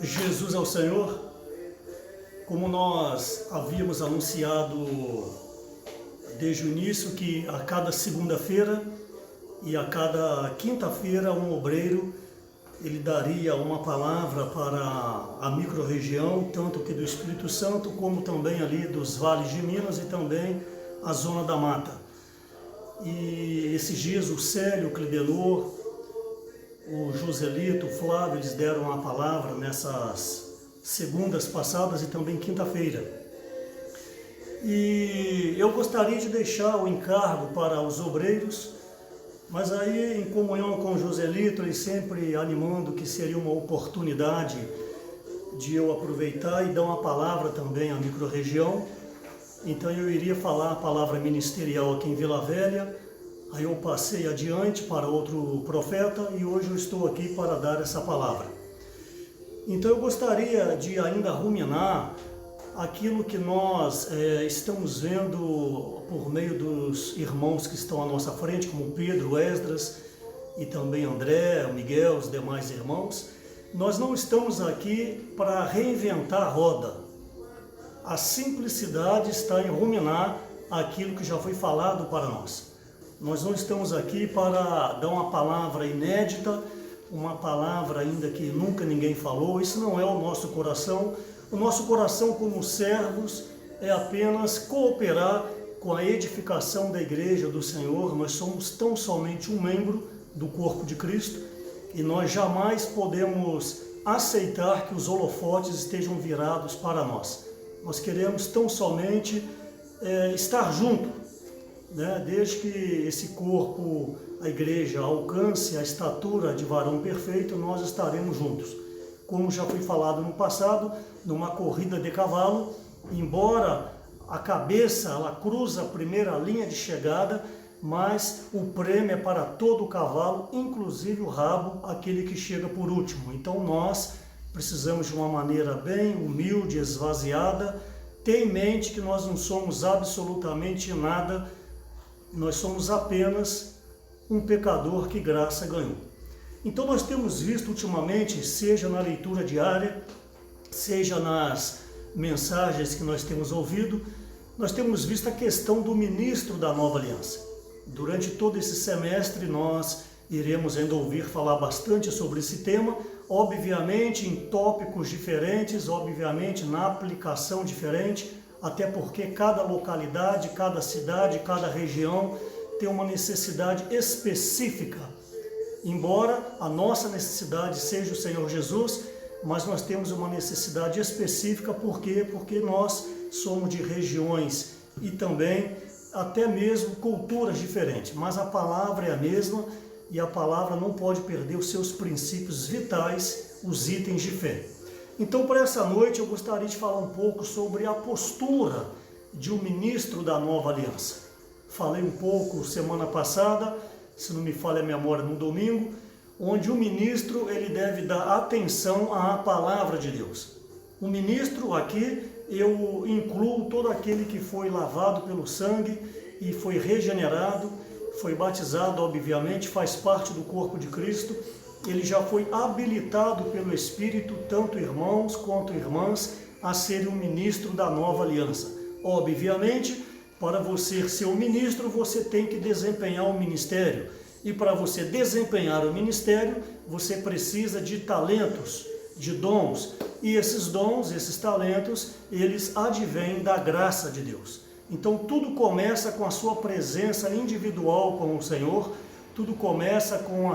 Jesus é o Senhor. Como nós havíamos anunciado desde o início, que a cada segunda-feira e a cada quinta-feira um obreiro ele daria uma palavra para a microrregião, tanto aqui do Espírito Santo, como também ali dos vales de Minas e também a zona da mata. E esses dias o Célio, o Clidenor, o Joselito, o Flávio, eles deram uma palavra nessas segundas passadas e também quinta-feira. E eu gostaria de deixar o encargo para os obreiros, mas aí em comunhão com o Joselito, ele sempre animando que seria uma oportunidade de eu aproveitar e dar uma palavra também à microrregião. Então eu iria falar a palavra ministerial aqui em Vila Velha, aí eu passei adiante para outro profeta e hoje eu estou aqui para dar essa palavra. Então eu gostaria de ainda ruminar aquilo que nós estamos vendo por meio dos irmãos que estão à nossa frente, como Pedro, Esdras e também André, Miguel, os demais irmãos. Nós não estamos aqui para reinventar a roda. A simplicidade está em ruminar aquilo que já foi falado para nós. Nós não estamos aqui para dar uma palavra inédita, uma palavra ainda que nunca ninguém falou. Isso não é o nosso coração. O nosso coração como servos é apenas cooperar com a edificação da igreja do Senhor. Nós somos tão somente um membro do corpo de Cristo e nós jamais podemos aceitar que os holofotes estejam virados para nós. Nós queremos tão somente estar junto, né? Desde que esse corpo, a igreja, alcance a estatura de varão perfeito, nós estaremos juntos. Como já foi falado no passado, numa corrida de cavalo, embora a cabeça ela cruza a primeira linha de chegada, mas o prêmio é para todo o cavalo, inclusive o rabo, aquele que chega por último. Então nós precisamos de uma maneira bem humilde, esvaziada, ter em mente que nós não somos absolutamente nada, nós somos apenas um pecador que graça ganhou. Então nós temos visto ultimamente, seja na leitura diária, seja nas mensagens que nós temos ouvido, nós temos visto a questão do ministro da Nova Aliança. Durante todo esse semestre nós iremos ainda ouvir falar bastante sobre esse tema, obviamente em tópicos diferentes, obviamente na aplicação diferente, até porque cada localidade, cada cidade, cada região tem uma necessidade específica. Embora a nossa necessidade seja o Senhor Jesus, mas nós temos uma necessidade específica, por quê? Porque nós somos de regiões e também até mesmo culturas diferentes, mas a palavra é a mesma e a palavra não pode perder os seus princípios vitais, os itens de fé. Então, para essa noite, eu gostaria de falar um pouco sobre a postura de um ministro da Nova Aliança. Falei um pouco semana passada, se não me falha a memória, no domingo, onde o ministro ele deve dar atenção à palavra de Deus. O ministro aqui, eu incluo todo aquele que foi lavado pelo sangue e foi regenerado, foi batizado, obviamente, faz parte do corpo de Cristo. Ele já foi habilitado pelo Espírito, tanto irmãos quanto irmãs, a ser um ministro da Nova Aliança. Obviamente, para você ser um ministro, você tem que desempenhar o ministério. E para você desempenhar o ministério, você precisa de talentos, de dons. E esses dons, esses talentos, eles advêm da graça de Deus. Então tudo começa com a sua presença individual com o Senhor, tudo começa com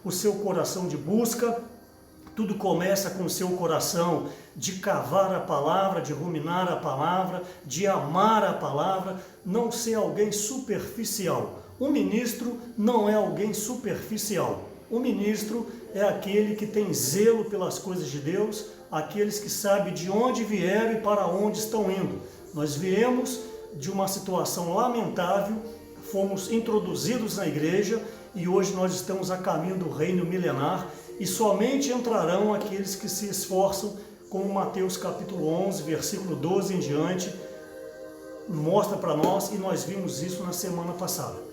o seu coração de busca, tudo começa com o seu coração de cavar a palavra, de ruminar a palavra, de amar a palavra, não ser alguém superficial. O ministro não é alguém superficial. O ministro é aquele que tem zelo pelas coisas de Deus, aqueles que sabem de onde vieram e para onde estão indo. Nós viemos de uma situação lamentável, fomos introduzidos na igreja e hoje nós estamos a caminho do reino milenar e somente entrarão aqueles que se esforçam, como Mateus capítulo 11, versículo 12 em diante, mostra para nós e nós vimos isso na semana passada.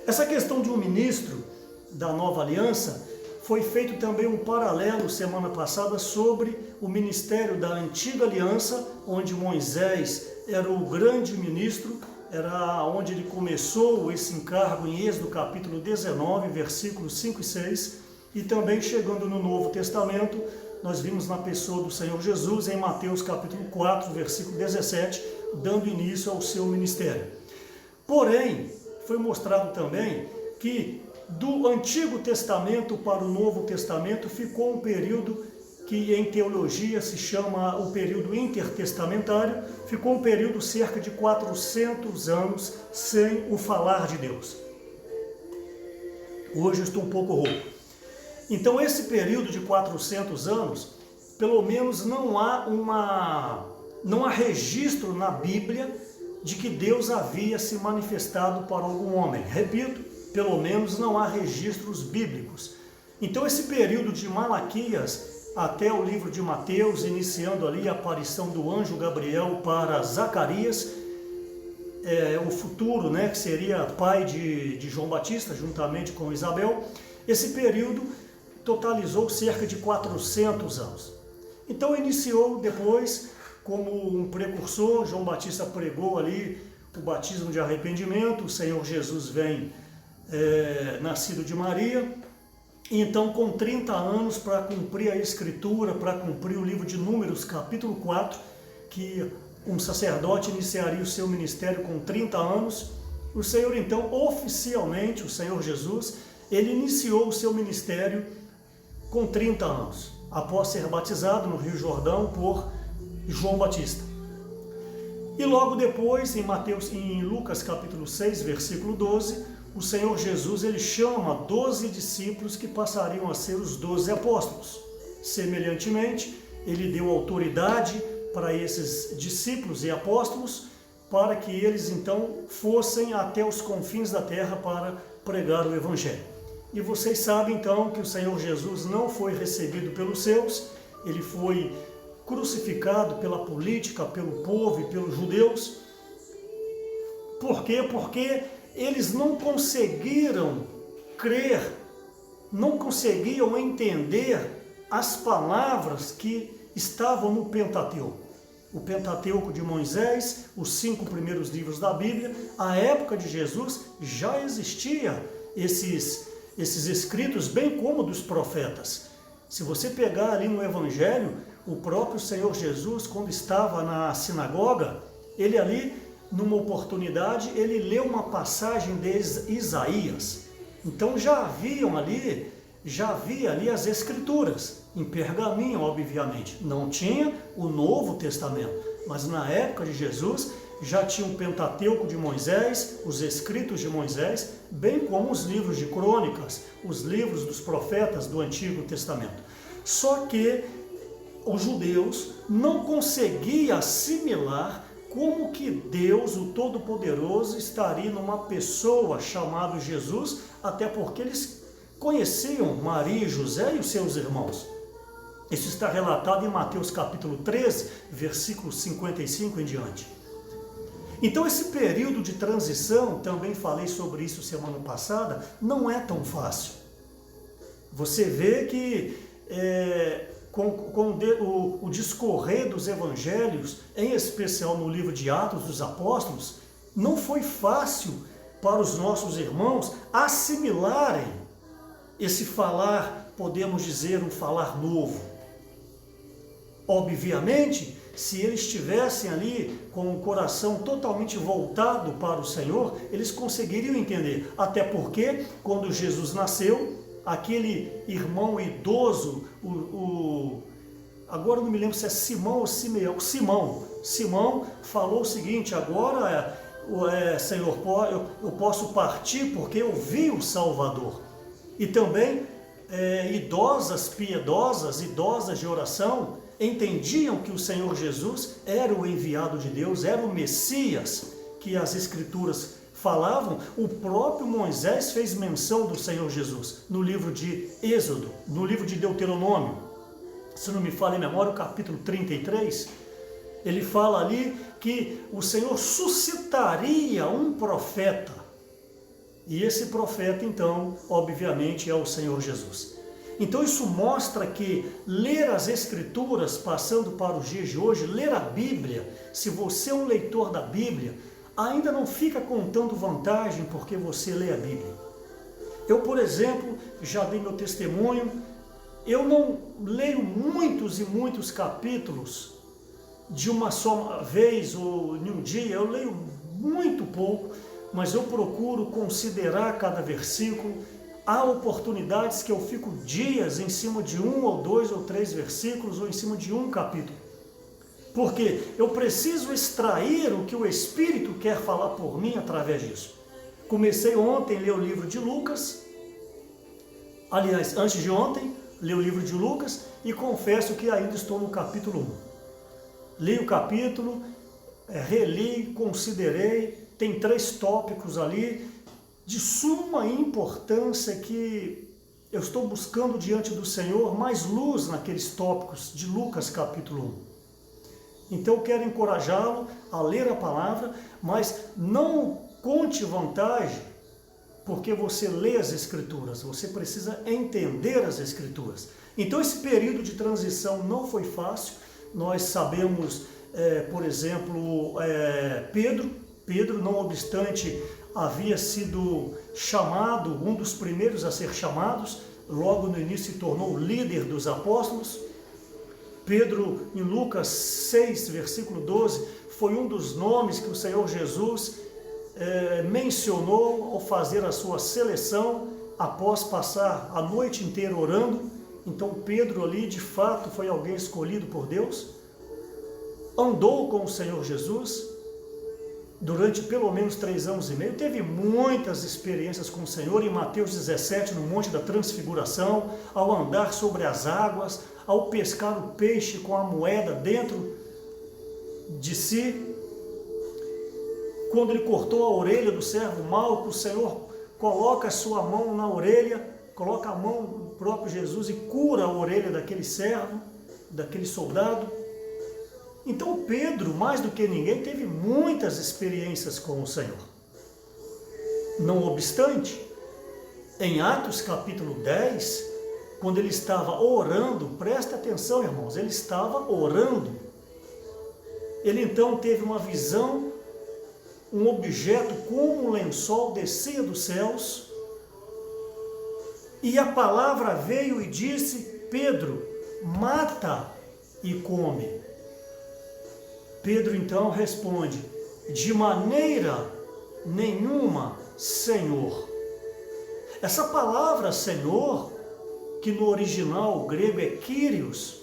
Essa questão de um ministro da Nova Aliança foi feito também um paralelo semana passada sobre o ministério da antiga aliança, onde Moisés era o grande ministro, era onde ele começou esse encargo em Êxodo capítulo 19, versículos 5 e 6, e também chegando no Novo Testamento, nós vimos na pessoa do Senhor Jesus em Mateus capítulo 4, versículo 17, dando início ao seu ministério. Porém, foi mostrado também que do Antigo Testamento para o Novo Testamento ficou um período que em teologia se chama o período intertestamentário, ficou um período cerca de 400 anos sem o falar de Deus. Hoje eu estou um pouco rouco. Então esse período de 400 anos, pelo menos não há registro na Bíblia de que Deus havia se manifestado para algum homem. Repito, pelo menos não há registros bíblicos. Então esse período de Malaquias até o livro de Mateus, iniciando ali a aparição do anjo Gabriel para Zacarias, o futuro, que seria pai de João Batista, juntamente com Isabel, esse período totalizou cerca de 400 anos. Então iniciou depois, como um precursor, João Batista pregou ali o batismo de arrependimento, o Senhor Jesus vem nascido de Maria, e então com 30 anos para cumprir a Escritura, para cumprir o livro de Números, capítulo 4, que um sacerdote iniciaria o seu ministério com 30 anos, o Senhor então, oficialmente, o Senhor Jesus, ele iniciou o seu ministério com 30 anos, após ser batizado no Rio Jordão por João Batista. E logo depois, em Lucas capítulo 6, versículo 12, o Senhor Jesus ele chama 12 discípulos que passariam a ser os 12 apóstolos. Semelhantemente, ele deu autoridade para esses discípulos e apóstolos para que eles então fossem até os confins da terra para pregar o Evangelho. E vocês sabem então que o Senhor Jesus não foi recebido pelos seus, ele foi crucificado pela política, pelo povo e pelos judeus. Por quê? Porque eles não conseguiram crer, não conseguiam entender as palavras que estavam no Pentateuco. O Pentateuco de Moisés, os 5 primeiros livros da Bíblia, à época de Jesus já existia esses escritos, bem como dos profetas. Se você pegar ali no Evangelho, o próprio Senhor Jesus, quando estava na sinagoga, ele ali, numa oportunidade, ele leu uma passagem de Isaías. Então já havia ali as Escrituras, em pergaminho, obviamente. Não tinha o Novo Testamento, mas na época de Jesus já tinha o Pentateuco de Moisés, os escritos de Moisés, bem como os livros de crônicas, os livros dos profetas do Antigo Testamento. Só que os judeus não conseguiam assimilar como que Deus, o Todo-Poderoso, estaria numa pessoa chamada Jesus, até porque eles conheciam Maria e José e os seus irmãos. Isso está relatado em Mateus capítulo 13, versículo 55 em diante. Então esse período de transição, também falei sobre isso semana passada, não é tão fácil. Você vê que com o discorrer dos evangelhos, em especial no livro de Atos dos Apóstolos, não foi fácil para os nossos irmãos assimilarem esse falar, podemos dizer, um falar novo. Obviamente, se eles estivessem ali com o coração totalmente voltado para o Senhor, eles conseguiriam entender. Até porque, quando Jesus nasceu, aquele irmão idoso, agora não me lembro se é Simão ou Simeão, Simão falou o seguinte: agora, Senhor, eu posso partir porque eu vi o Salvador. E também idosas piedosas, idosas de oração, entendiam que o Senhor Jesus era o enviado de Deus, era o Messias que as Escrituras falavam. O próprio Moisés fez menção do Senhor Jesus no livro de Êxodo, no livro de Deuteronômio, se não me falha a memória, o capítulo 33, ele fala ali que o Senhor suscitaria um profeta, e esse profeta então, obviamente, é o Senhor Jesus. Então isso mostra que ler as Escrituras, passando para os dias de hoje, ler a Bíblia, se você é um leitor da Bíblia, ainda não fica contando vantagem porque você lê a Bíblia. Eu, por exemplo, já dei meu testemunho, eu não leio muitos e muitos capítulos de uma só vez ou em um dia, eu leio muito pouco, mas eu procuro considerar cada versículo. Há oportunidades que eu fico dias em cima de 1 ou 2 ou 3 versículos ou em cima de um capítulo. Porque eu preciso extrair o que o Espírito quer falar por mim através disso. Comecei ontem a ler o livro de Lucas, aliás, antes de ontem, li o livro de Lucas e confesso que ainda estou no capítulo 1. Li o capítulo, reli, considerei, tem 3 tópicos ali de suma importância que eu estou buscando diante do Senhor mais luz naqueles tópicos de Lucas capítulo 1. Então eu quero encorajá-lo a ler a palavra, mas não conte vantagem porque você lê as Escrituras, você precisa entender as Escrituras. Então esse período de transição não foi fácil. Nós sabemos, por exemplo, Pedro, não obstante, havia sido chamado, um dos primeiros a ser chamados, logo no início se tornou líder dos apóstolos. Pedro, em Lucas 6, versículo 12, foi um dos nomes que o Senhor Jesus mencionou ao fazer a sua seleção, após passar a noite inteira orando. Então Pedro ali, de fato, foi alguém escolhido por Deus, andou com o Senhor Jesus durante pelo menos 3 anos e meio, teve muitas experiências com o Senhor. Em Mateus 17, no Monte da Transfiguração, ao andar sobre as águas, ao pescar o peixe com a moeda dentro de si, quando ele cortou a orelha do servo mau, o Senhor coloca a sua mão na orelha, coloca a mão do próprio Jesus e cura a orelha daquele servo, daquele soldado. Então Pedro, mais do que ninguém, teve muitas experiências com o Senhor. Não obstante, em Atos capítulo 10, quando ele estava orando, presta atenção, irmãos, ele estava orando. Ele então teve uma visão, um objeto como um lençol descia dos céus, e a palavra veio e disse: Pedro, mata e come. Pedro então responde: de maneira nenhuma, Senhor. Essa palavra Senhor, que no original grego é Kyrios,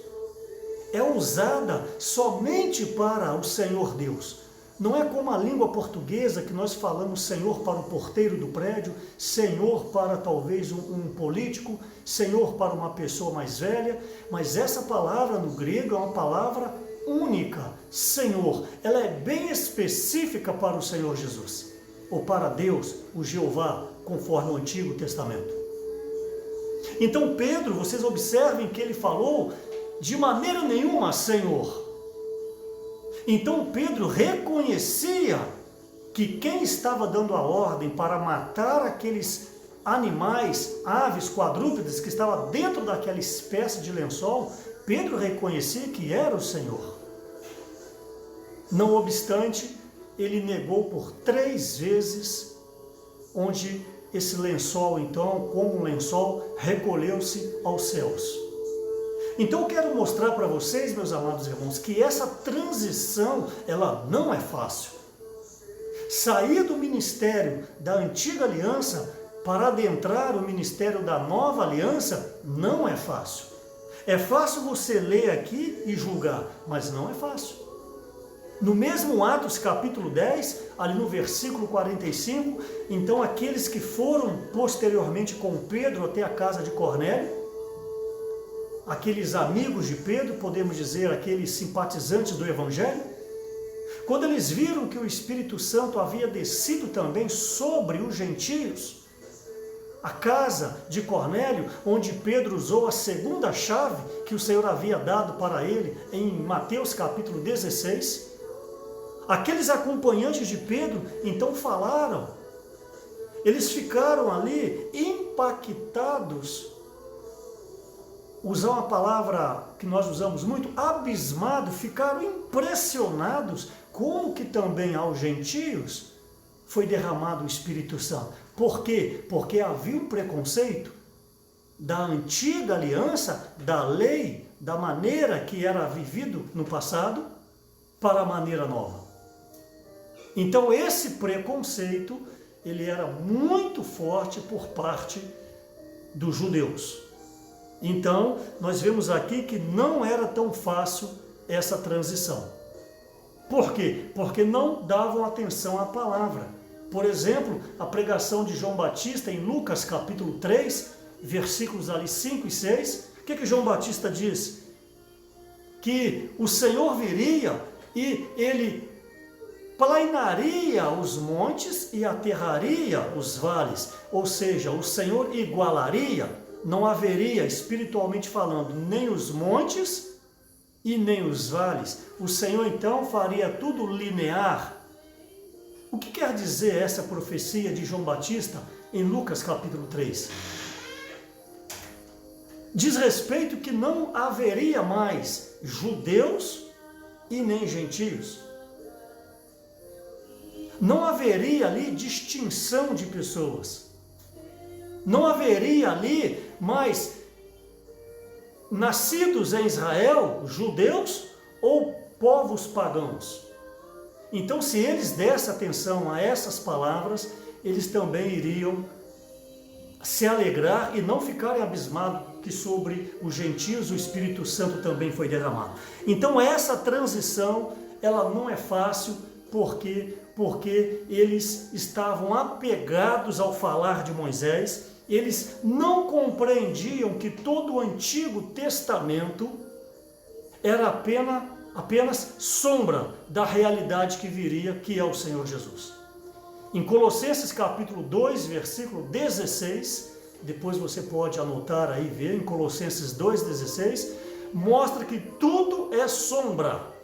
é usada somente para o Senhor Deus. Não é como a língua portuguesa, que nós falamos Senhor para o porteiro do prédio, Senhor para talvez um político, Senhor para uma pessoa mais velha, mas essa palavra no grego é uma palavra única, Senhor. Ela é bem específica para o Senhor Jesus, ou para Deus, o Jeová, conforme o Antigo Testamento. Então Pedro, vocês observem que ele falou: de maneira nenhuma, Senhor. Então Pedro reconhecia que quem estava dando a ordem para matar aqueles animais, aves, quadrúpedes, que estava dentro daquela espécie de lençol, Pedro reconhecia que era o Senhor. Não obstante, ele negou por 3 vezes, onde esse lençol, então, como um lençol, recolheu-se aos céus. Então eu quero mostrar para vocês, meus amados irmãos, que essa transição, ela não é fácil. Sair do ministério da antiga aliança para adentrar o ministério da nova aliança não é fácil. É fácil você ler aqui e julgar, mas não é fácil. No mesmo Atos capítulo 10, ali no versículo 45, então aqueles que foram posteriormente com Pedro até a casa de Cornélio, aqueles amigos de Pedro, podemos dizer, aqueles simpatizantes do Evangelho, quando eles viram que o Espírito Santo havia descido também sobre os gentios, a casa de Cornélio, onde Pedro usou a segunda chave que o Senhor havia dado para ele em Mateus capítulo 16, aqueles acompanhantes de Pedro então falaram, eles ficaram ali impactados usar uma palavra que nós usamos muito, abismado, ficaram impressionados como que também aos gentios foi derramado o Espírito Santo. Por quê? Porque havia um preconceito da antiga aliança, da lei, da maneira que era vivido no passado, para a maneira nova. Então esse preconceito, ele era muito forte por parte dos judeus. Então nós vemos aqui que não era tão fácil essa transição. Por quê? Porque não davam atenção à palavra. Por exemplo, a pregação de João Batista em Lucas capítulo 3, versículos ali 5 e 6, o que João Batista diz? Que o Senhor viria e ele planaria os montes e aterraria os vales, ou seja, o Senhor igualaria, não haveria, espiritualmente falando, nem os montes e nem os vales. O Senhor então faria tudo linear. O que quer dizer essa profecia de João Batista em Lucas capítulo 3? Diz respeito que não haveria mais judeus e nem gentios. Não haveria ali distinção de pessoas. Não haveria ali mais nascidos em Israel, judeus ou povos pagãos. Então, se eles dessem atenção a essas palavras, eles também iriam se alegrar e não ficarem abismados que sobre os gentios o Espírito Santo também foi derramado. Então, essa transição, ela não é fácil, porque eles estavam apegados ao falar de Moisés, eles não compreendiam que todo o Antigo Testamento era apenas sombra da realidade que viria, que é o Senhor Jesus. Em Colossenses capítulo 2, versículo 16, depois você pode anotar aí, ver, em Colossenses 2,16, mostra que tudo é sombra.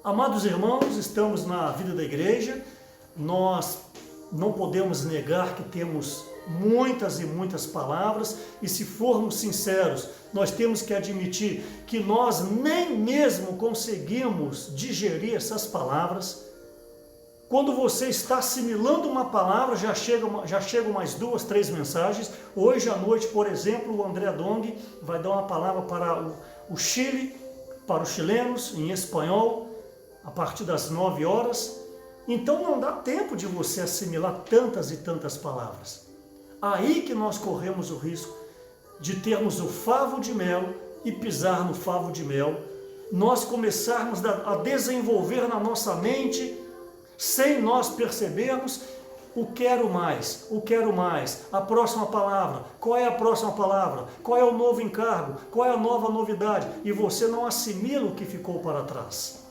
Amados irmãos, estamos na vida da igreja, nós não podemos negar que temos muitas e muitas palavras, e se formos sinceros, nós temos que admitir que nós nem mesmo conseguimos digerir essas palavras. Quando você está assimilando uma palavra, já chegam mais 2, 3 mensagens. Hoje à noite, por exemplo, o André Dong vai dar uma palavra para o Chile, para os chilenos, em espanhol, a partir das 9 horas. Então não dá tempo de você assimilar tantas e tantas palavras. Aí que nós corremos o risco de termos o favo de mel e pisar no favo de mel, nós começarmos a desenvolver na nossa mente, sem nós percebermos, o quero mais, a próxima palavra, qual é a próxima palavra, qual é o novo encargo, qual é a nova novidade, e você não assimila o que ficou para trás.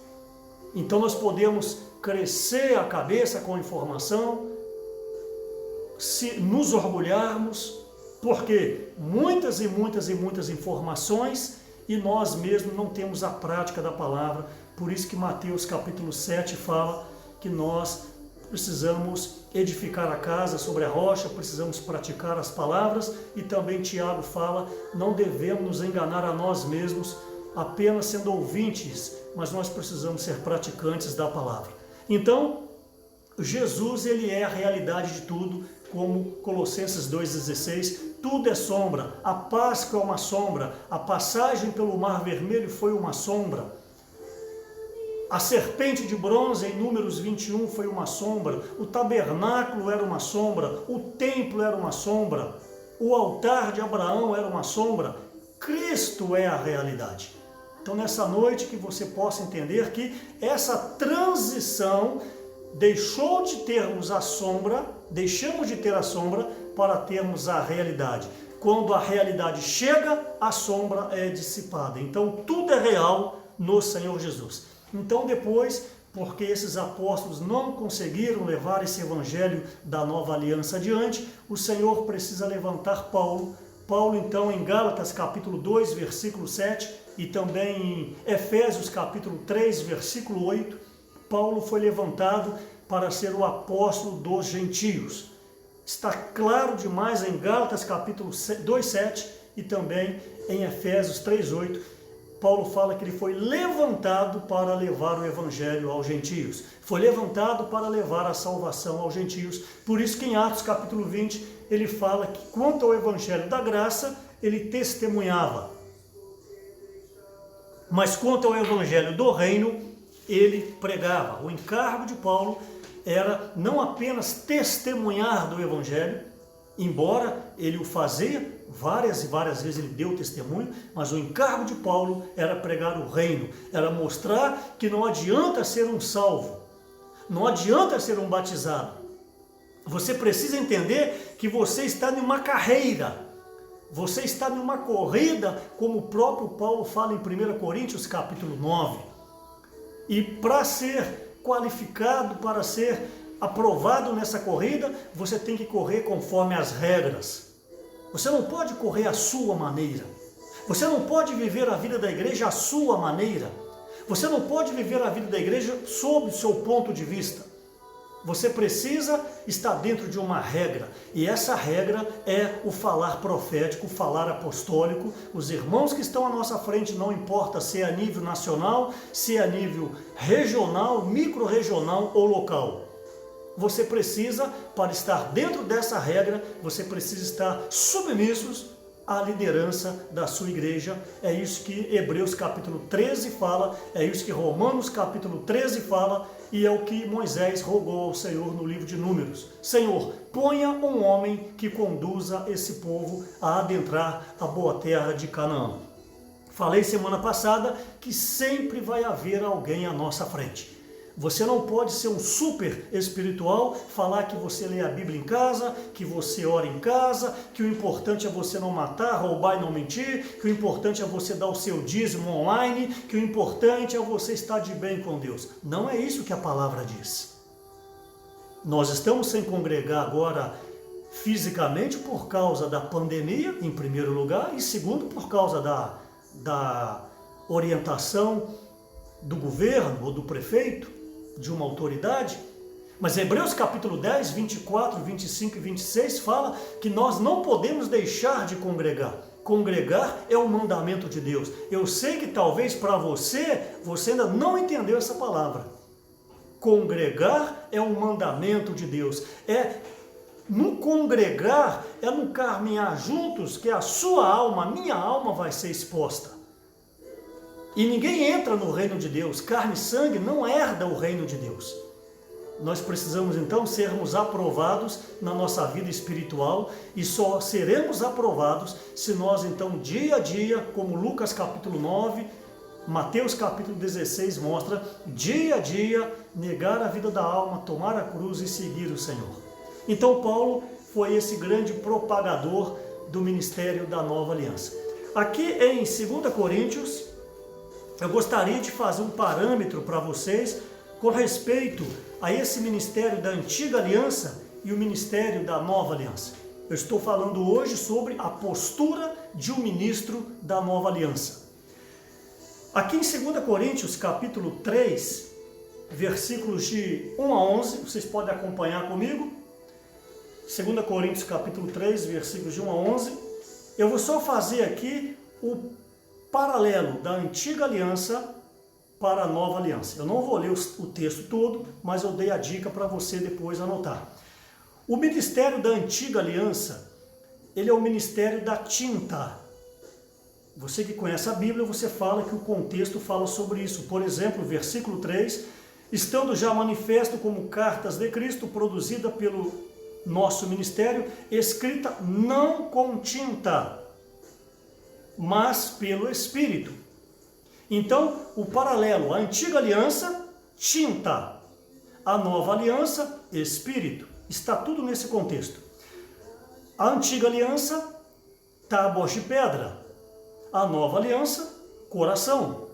Então nós podemos crescer a cabeça com a informação, se nos orgulharmos, porque muitas e muitas e muitas informações e nós mesmos não temos a prática da palavra. Por isso que Mateus capítulo 7 fala que nós precisamos edificar a casa sobre a rocha, precisamos praticar as palavras, e também Tiago fala, não devemos nos enganar a nós mesmos, apenas sendo ouvintes, mas nós precisamos ser praticantes da palavra. Então, Jesus, ele é a realidade de tudo, como Colossenses 2,16, tudo é sombra, a Páscoa é uma sombra, a passagem pelo Mar Vermelho foi uma sombra, a serpente de bronze em Números 21 foi uma sombra, o tabernáculo era uma sombra, o templo era uma sombra, o altar de Abraão era uma sombra, Cristo é a realidade. Então nessa noite que você possa entender que essa transição deixou de termos a sombra, deixamos de ter a sombra para termos a realidade. Quando a realidade chega, a sombra é dissipada. Então tudo é real no Senhor Jesus. Então depois, porque esses apóstolos não conseguiram levar esse evangelho da nova aliança adiante, o Senhor precisa levantar Paulo. Paulo então em Gálatas capítulo 2, versículo 7 e também em Efésios capítulo 3, versículo 8, Paulo foi levantado para ser o apóstolo dos gentios. Está claro demais em Gálatas capítulo 2, 7 e também em Efésios 3:8, Paulo fala que ele foi levantado para levar o evangelho aos gentios. Foi levantado para levar a salvação aos gentios. Por isso que em Atos capítulo 20, ele fala que quanto ao evangelho da graça, ele testemunhava. Mas quanto ao evangelho do reino, ele pregava. O encargo de Paulo era não apenas testemunhar do evangelho, embora ele o fazia, várias e várias vezes ele deu testemunho, mas o encargo de Paulo era pregar o reino, era mostrar que não adianta ser um salvo, não adianta ser um batizado. Você precisa entender que você está em uma carreira, você está em uma corrida, como o próprio Paulo fala em 1 Coríntios capítulo 9. E para ser qualificado, para ser aprovado nessa corrida, você tem que correr conforme as regras. Você não pode correr à sua maneira. Você não pode viver a vida da igreja à sua maneira. Você não pode viver a vida da igreja sob o seu ponto de vista. Você precisa estar dentro de uma regra, e essa regra é o falar profético, o falar apostólico. Os irmãos que estão à nossa frente, não importa se é a nível nacional, se é a nível regional, micro-regional ou local. Você precisa, para estar dentro dessa regra, você precisa estar submissos à liderança da sua igreja. É isso que Hebreus capítulo 13 fala, é isso que Romanos capítulo 13 fala, e é o que Moisés rogou ao Senhor no livro de Números. Senhor, ponha um homem que conduza esse povo a adentrar a boa terra de Canaã. Falei semana passada que sempre vai haver alguém à nossa frente. Você não pode ser um super espiritual, falar que você lê a Bíblia em casa, que você ora em casa, que o importante é você não matar, roubar e não mentir, que o importante é você dar o seu dízimo online, que o importante é você estar de bem com Deus. Não é isso que a palavra diz. Nós estamos sem congregar agora fisicamente por causa da pandemia, em primeiro lugar, e segundo, por causa da orientação do governo ou do prefeito, de uma autoridade. Mas Hebreus capítulo 10, 24, 25 e 26 fala que nós não podemos deixar de congregar. Congregar é um mandamento de Deus. Eu sei que talvez para você ainda não entendeu essa palavra. Congregar é um mandamento de Deus. No congregar, é no caminhar juntos que a sua alma, a minha alma vai ser exposta. E ninguém entra no reino de Deus, carne e sangue não herda o reino de Deus. Nós precisamos então sermos aprovados na nossa vida espiritual, e só seremos aprovados se nós então dia a dia, como Lucas capítulo 9, Mateus capítulo 16 mostra, dia a dia negar a vida da alma, tomar a cruz e seguir o Senhor. Então Paulo foi esse grande propagador do ministério da nova aliança. Aqui em 2 Coríntios, eu gostaria de fazer um parâmetro para vocês com respeito a esse ministério da antiga aliança e o ministério da nova aliança. Eu estou falando hoje sobre a postura de um ministro da nova aliança. Aqui em 2 Coríntios capítulo 3, versículos de 1 a 11, vocês podem acompanhar comigo. 2 Coríntios capítulo 3, versículos de 1 a 11. Eu vou só fazer aqui o paralelo da antiga aliança para a nova aliança. Eu não vou ler o texto todo, mas eu dei a dica para você depois anotar. O ministério da antiga aliança, ele é o ministério da tinta. Você que conhece a Bíblia, você fala que o contexto fala sobre isso. Por exemplo, versículo 3, estando já manifesto como cartas de Cristo, produzida pelo nosso ministério, escrita não com tinta, mas pelo Espírito. Então, o paralelo, a antiga aliança, tinta, a nova aliança, Espírito. Está tudo nesse contexto. A antiga aliança, tábuas de pedra. A nova aliança, coração.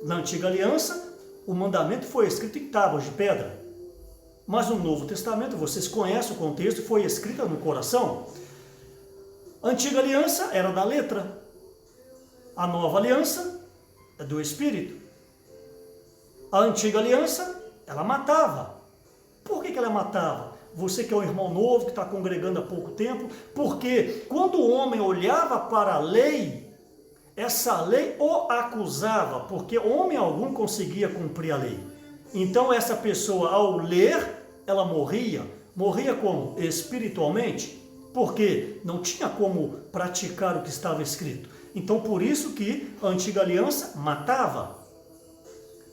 Na antiga aliança, o mandamento foi escrito em tábuas de pedra. Mas no Novo Testamento, vocês conhecem o contexto, foi escrita no coração. A antiga aliança era da letra. A nova aliança é do Espírito. A antiga aliança, ela matava. Por que ela matava? Você que é um irmão novo, que está congregando há pouco tempo, porque quando o homem olhava para a lei, essa lei o acusava, porque homem algum conseguia cumprir a lei. Então essa pessoa, ao ler, ela morria. Morria como? Espiritualmente, porque não tinha como praticar o que estava escrito. Então por isso que a antiga aliança matava.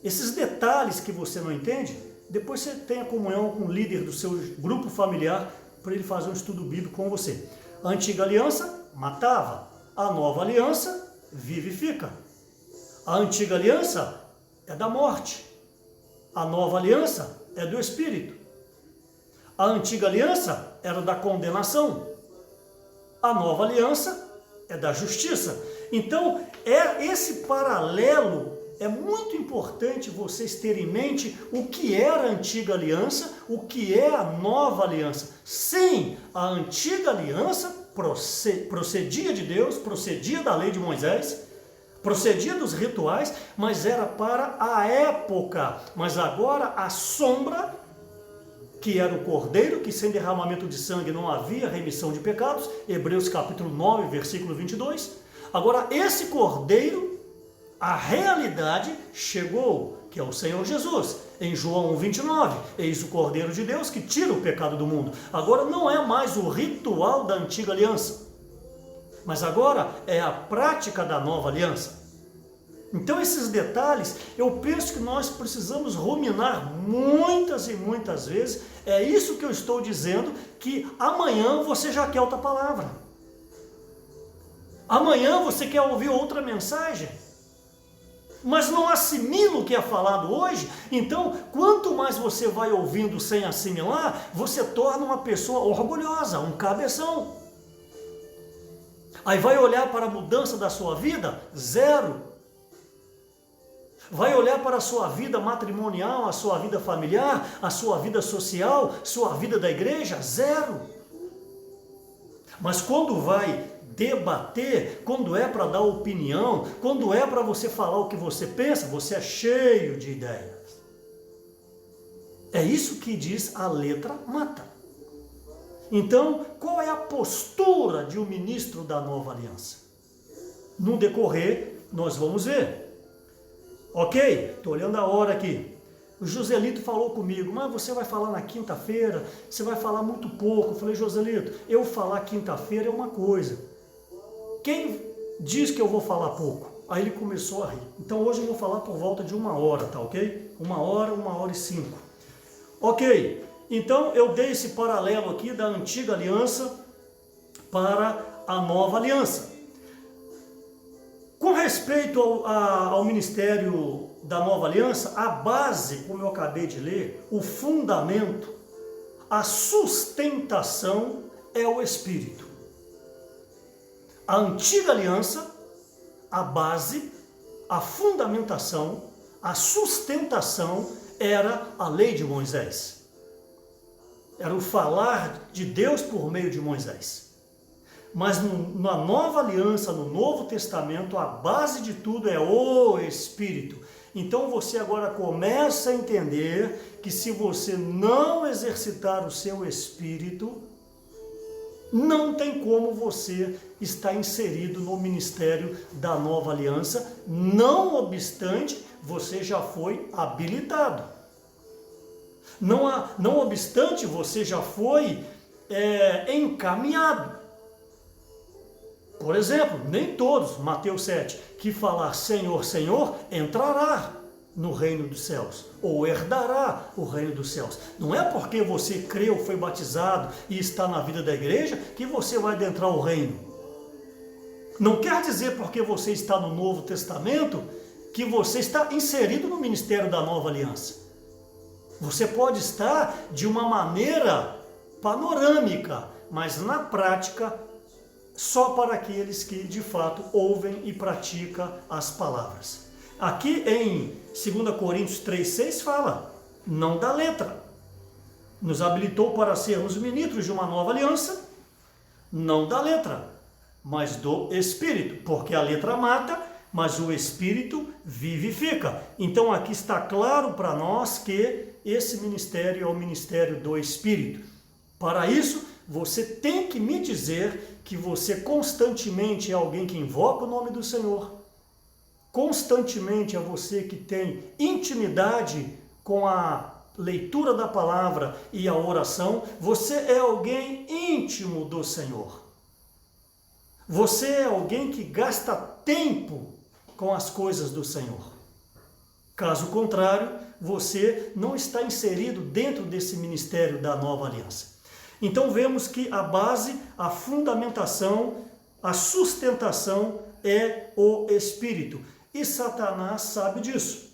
Esses detalhes que você não entende, depois você tem a comunhão com o líder do seu grupo familiar para ele fazer um estudo bíblico com você. A antiga aliança matava, a nova aliança vivifica. A antiga aliança é da morte, a nova aliança é do Espírito. A antiga aliança era da condenação, a nova aliança é da justiça. Então, esse paralelo é muito importante vocês terem em mente o que era a antiga aliança, o que é a nova aliança. Sim, a antiga aliança procedia de Deus, procedia da lei de Moisés, procedia dos rituais, mas era para a época. Mas agora a sombra, que era o cordeiro, que sem derramamento de sangue não havia remissão de pecados, Hebreus capítulo 9, versículo 22. Agora esse cordeiro, a realidade chegou, que é o Senhor Jesus. Em João 1,29, eis o Cordeiro de Deus que tira o pecado do mundo. Agora não é mais o ritual da antiga aliança, mas agora é a prática da nova aliança. Então esses detalhes, eu penso que nós precisamos ruminar muitas e muitas vezes. É isso que eu estou dizendo, que amanhã você já quer outra palavra. Amanhã você quer ouvir outra mensagem, mas não assimila o que é falado hoje. Então, quanto mais você vai ouvindo sem assimilar, você torna uma pessoa orgulhosa, um cabeção. Aí vai olhar para a mudança da sua vida, zero. Vai olhar para a sua vida matrimonial, a sua vida familiar, a sua vida social, sua vida da igreja, zero. Mas quando vai debater, quando é para dar opinião, quando é para você falar o que você pensa, você é cheio de ideias. É isso que diz a letra mata. Então, qual é a postura de um ministro da nova aliança? No decorrer, nós vamos ver. Ok? Estou olhando a hora aqui. O Joselito falou comigo, mas você vai falar na quinta-feira, você vai falar muito pouco. Eu falei, Joselito, eu falar quinta-feira é uma coisa. Quem diz que eu vou falar pouco? Aí ele começou a rir. Então hoje eu vou falar por volta de 1 hora, tá ok? 1 hora e 5. Ok, então eu dei esse paralelo aqui da antiga aliança para a nova aliança. Com respeito ao ministério da nova aliança, a base, como eu acabei de ler, o fundamento, a sustentação é o Espírito. A antiga aliança, a base, a fundamentação, a sustentação era a lei de Moisés. Era o falar de Deus por meio de Moisés. Mas na nova aliança, no Novo Testamento, a base de tudo é o Espírito. Então você agora começa a entender que se você não exercitar o seu Espírito, não tem como você estar inserido no ministério da nova aliança, não obstante você já foi habilitado. Não obstante você já foi encaminhado. Por exemplo, nem todos, Mateus 7, que falar Senhor, Senhor, entrará no reino dos céus, ou herdará o reino dos céus. Não é porque você creu, foi batizado e está na vida da igreja que você vai adentrar o reino. Não quer dizer porque você está no Novo Testamento que você está inserido no ministério da nova aliança. Você pode estar de uma maneira panorâmica, mas na prática só para aqueles que de fato ouvem e praticam as palavras. Aqui em 2 Coríntios 3,6 fala, não da letra. Nos habilitou para sermos ministros de uma nova aliança, não da letra, mas do Espírito, porque a letra mata, mas o Espírito vivifica. Então aqui está claro para nós que esse ministério é o ministério do Espírito. Para isso, você tem que me dizer que você constantemente é alguém que invoca o nome do Senhor, constantemente é você que tem intimidade com a leitura da palavra e a oração, você é alguém íntimo do Senhor. Você é alguém que gasta tempo com as coisas do Senhor. Caso contrário, você não está inserido dentro desse ministério da nova aliança. Então vemos que a base, a fundamentação, a sustentação é o Espírito. E Satanás sabe disso.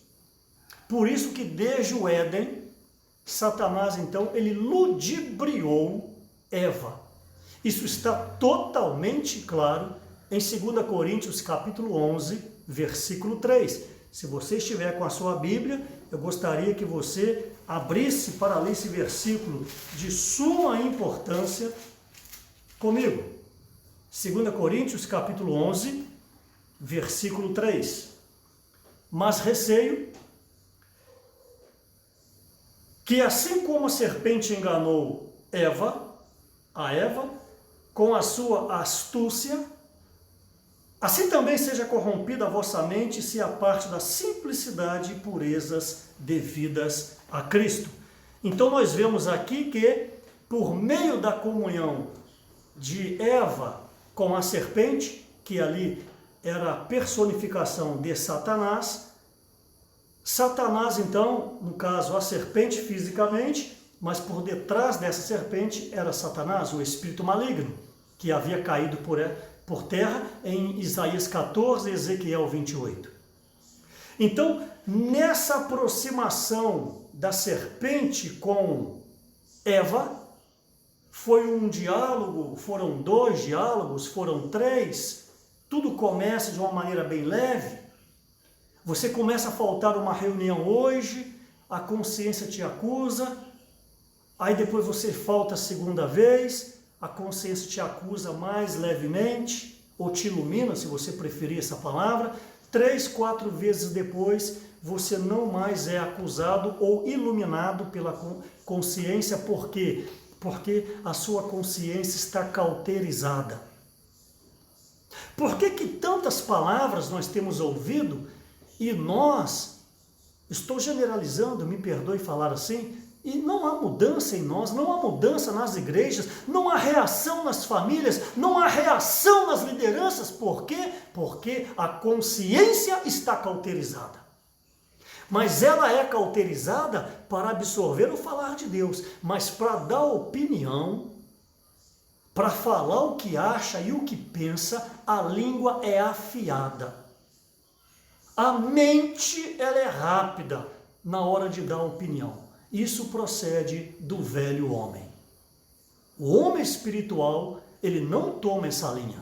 Por isso que desde o Éden, Satanás então, ele ludibriou Eva. Isso está totalmente claro em 2 Coríntios capítulo 11, versículo 3. Se você estiver com a sua Bíblia, eu gostaria que você abrisse para ler esse versículo de suma importância comigo. 2 Coríntios capítulo 11, versículo 3. Mas receio que assim como a serpente enganou a Eva, com a sua astúcia, assim também seja corrompida a vossa mente, se a parte da simplicidade e purezas devidas a Cristo. Então nós vemos aqui que, por meio da comunhão de Eva com a serpente, que ali era a personificação de Satanás, Satanás então, no caso a serpente fisicamente, mas por detrás dessa serpente era Satanás, o espírito maligno, que havia caído por terra em Isaías 14 e Ezequiel 28. Então, nessa aproximação da serpente com Eva, foi um diálogo, foram 2 diálogos, foram 3, tudo começa de uma maneira bem leve. Você começa a faltar uma reunião hoje, a consciência te acusa, aí depois você falta a segunda vez, a consciência te acusa mais levemente, ou te ilumina, se você preferir essa palavra. 3, 4 vezes depois, você não mais é acusado ou iluminado pela consciência. Por quê? Porque a sua consciência está cauterizada. Por que que tantas palavras nós temos ouvido e nós, estou generalizando, me perdoe falar assim, e não há mudança em nós, não há mudança nas igrejas, não há reação nas famílias, não há reação nas lideranças. Por quê? Porque a consciência está cauterizada. Mas ela é cauterizada para absorver o falar de Deus, mas para dar opinião, para falar o que acha e o que pensa, a língua é afiada. A mente, ela é rápida na hora de dar opinião. Isso procede do velho homem. O homem espiritual, ele não toma essa linha.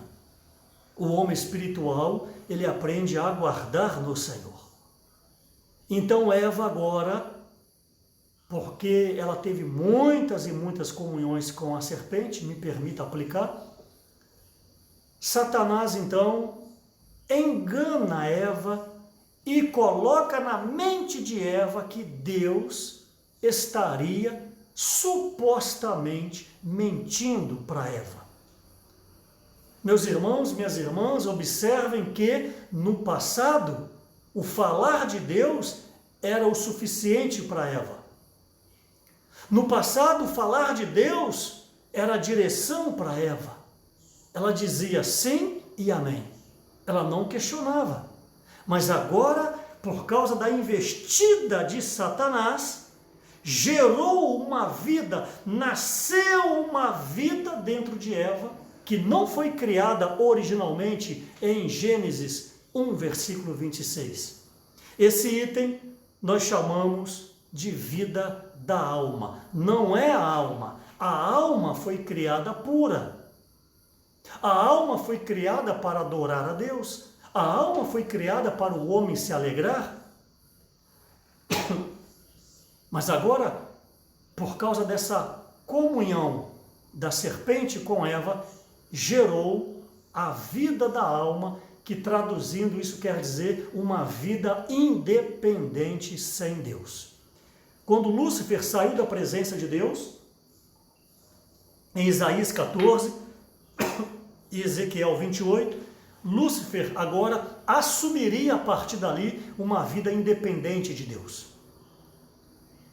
O homem espiritual, ele aprende a aguardar no Senhor. Então Eva agora, porque ela teve muitas e muitas comunhões com a serpente, me permita aplicar, Satanás então engana Eva e coloca na mente de Eva que Deus estaria supostamente mentindo para Eva. Meus irmãos, minhas irmãs, observem que no passado o falar de Deus era o suficiente para Eva. No passado, o falar de Deus era a direção para Eva. Ela dizia sim e amém. Ela não questionava. Mas agora, por causa da investida de Satanás, gerou uma vida, nasceu uma vida dentro de Eva, que não foi criada originalmente em Gênesis 1, versículo 26. Esse item nós chamamos de vida da alma. Não é a alma. A alma foi criada pura. A alma foi criada para adorar a Deus. A alma foi criada para o homem se alegrar. Mas agora, por causa dessa comunhão da serpente com Eva, gerou a vida da alma, que traduzindo isso quer dizer uma vida independente sem Deus. Quando Lúcifer saiu da presença de Deus, em Isaías 14, e Ezequiel 28, Lúcifer agora assumiria a partir dali uma vida independente de Deus.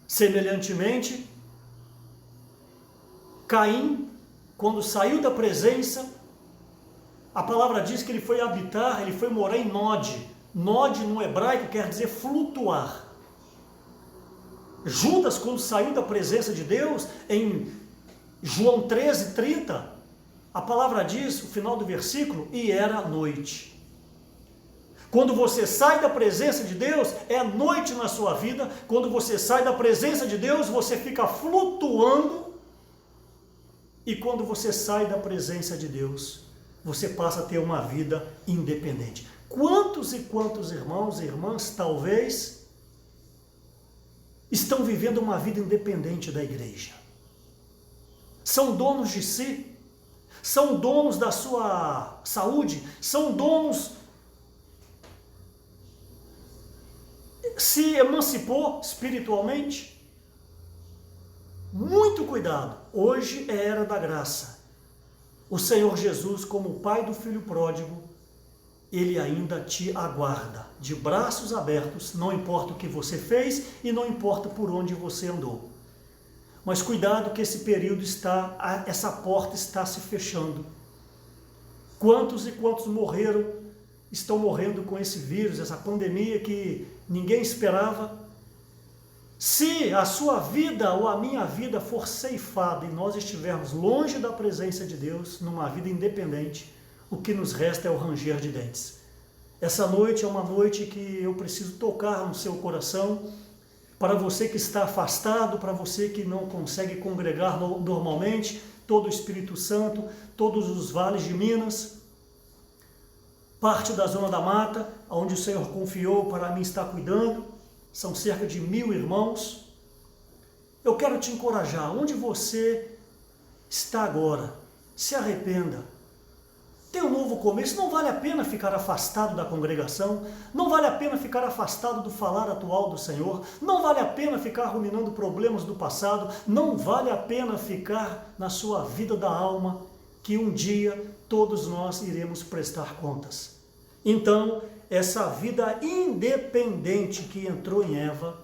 Semelhantemente, Caim, quando saiu da presença, a palavra diz que ele foi habitar, ele foi morar em Nod. Nod no hebraico quer dizer flutuar. Judas, quando saiu da presença de Deus, em João 13:30, a palavra diz, o final do versículo, e era noite. Quando você sai da presença de Deus, é noite na sua vida. Quando você sai da presença de Deus, você fica flutuando. E quando você sai da presença de Deus, você passa a ter uma vida independente. Quantos e quantos irmãos e irmãs, talvez, estão vivendo uma vida independente da igreja? São donos de si, são donos da sua saúde, são donos, se emancipou espiritualmente. Muito cuidado, hoje é era da graça. O Senhor Jesus, como Pai do Filho Pródigo, Ele ainda te aguarda, de braços abertos, não importa o que você fez e não importa por onde você andou. Mas cuidado que esse período essa porta está se fechando. Quantos e quantos estão morrendo com esse vírus, essa pandemia que ninguém esperava. Se a sua vida ou a minha vida for ceifada e nós estivermos longe da presença de Deus, numa vida independente, o que nos resta é o ranger de dentes. Essa noite é uma noite que eu preciso tocar no seu coração, para você que está afastado, para você que não consegue congregar normalmente, todo o Espírito Santo, todos os vales de Minas, parte da Zona da Mata, onde o Senhor confiou para mim estar cuidando, são cerca de 1000 irmãos. Eu quero te encorajar, onde você está agora, se arrependa. Tem um novo começo, não vale a pena ficar afastado da congregação, não vale a pena ficar afastado do falar atual do Senhor, não vale a pena ficar ruminando problemas do passado, não vale a pena ficar na sua vida da alma, que um dia todos nós iremos prestar contas. Então, essa vida independente que entrou em Eva,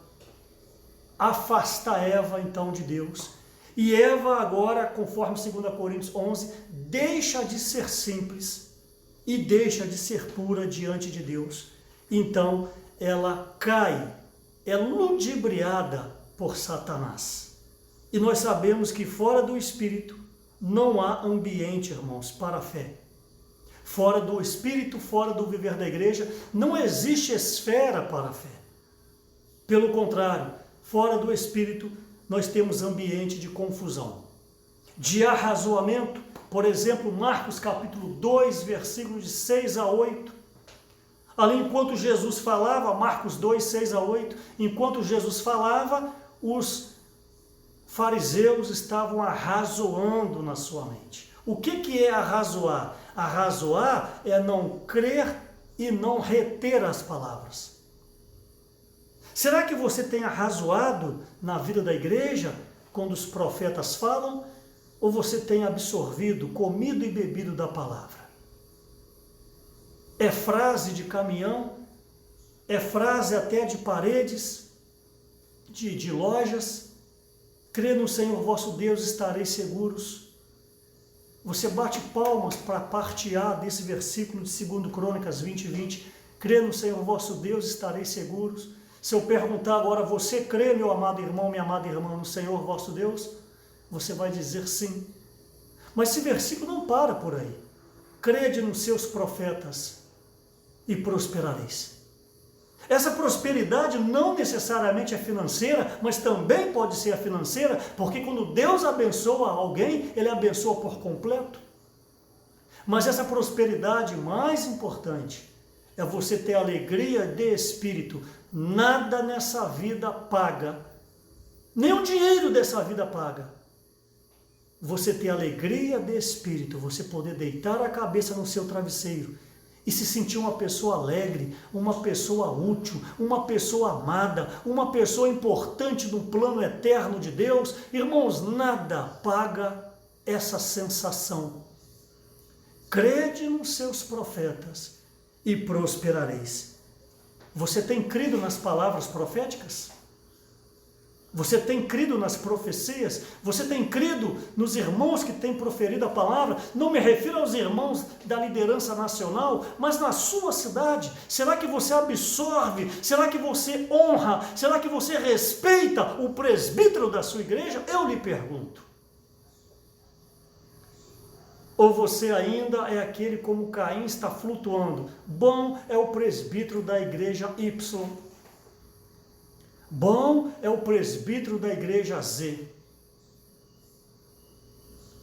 afasta Eva então de Deus. E Eva agora, conforme 2 Coríntios 11, deixa de ser simples e deixa de ser pura diante de Deus. Então ela cai, é ludibriada por Satanás. E nós sabemos que fora do Espírito não há ambiente, irmãos, para a fé. Fora do Espírito, fora do viver da igreja, não existe esfera para a fé. Pelo contrário, fora do Espírito, nós temos ambiente de confusão, de arrazoamento. Por exemplo, Marcos capítulo 2, versículos de 6 a 8. Ali, enquanto Jesus falava, Marcos 2, 6 a 8, enquanto Jesus falava, os fariseus estavam arrazoando na sua mente. O que é arrazoar? Arrazoar é não crer e não reter as palavras. Será que você tem arrazoado na vida da igreja, quando os profetas falam, ou você tem absorvido, comido e bebido da palavra? É frase de caminhão, é frase até de paredes, de lojas. Crê no Senhor vosso Deus, estareis seguros. Você bate palmas para parte A desse versículo de 2 Crônicas 20, 20. Crê no Senhor vosso Deus, estareis seguros. Se eu perguntar agora, você crê, meu amado irmão, minha amada irmã, no Senhor vosso Deus? Você vai dizer sim. Mas esse versículo não para por aí. Crede nos seus profetas e prosperareis. Essa prosperidade não necessariamente é financeira, mas também pode ser a financeira, porque quando Deus abençoa alguém, Ele abençoa por completo. Mas essa prosperidade mais importante é você ter alegria de espírito. Nada nessa vida paga, nem o dinheiro dessa vida paga. Você ter alegria de espírito, você poder deitar a cabeça no seu travesseiro e se sentir uma pessoa alegre, uma pessoa útil, uma pessoa amada, uma pessoa importante no plano eterno de Deus. Irmãos, nada paga essa sensação. crede nos seus profetas e prosperareis. Você tem crido nas palavras proféticas? Você tem crido nas profecias? Você tem crido nos irmãos que têm proferido a palavra? Não me refiro aos irmãos da liderança nacional, mas na sua cidade. Será que você absorve? Será que você honra? Será que você respeita o presbítero da sua igreja? Eu lhe pergunto. Ou você ainda é aquele como Caim, está flutuando? Bom é o presbítero da igreja Y. Bom é o presbítero da igreja Z.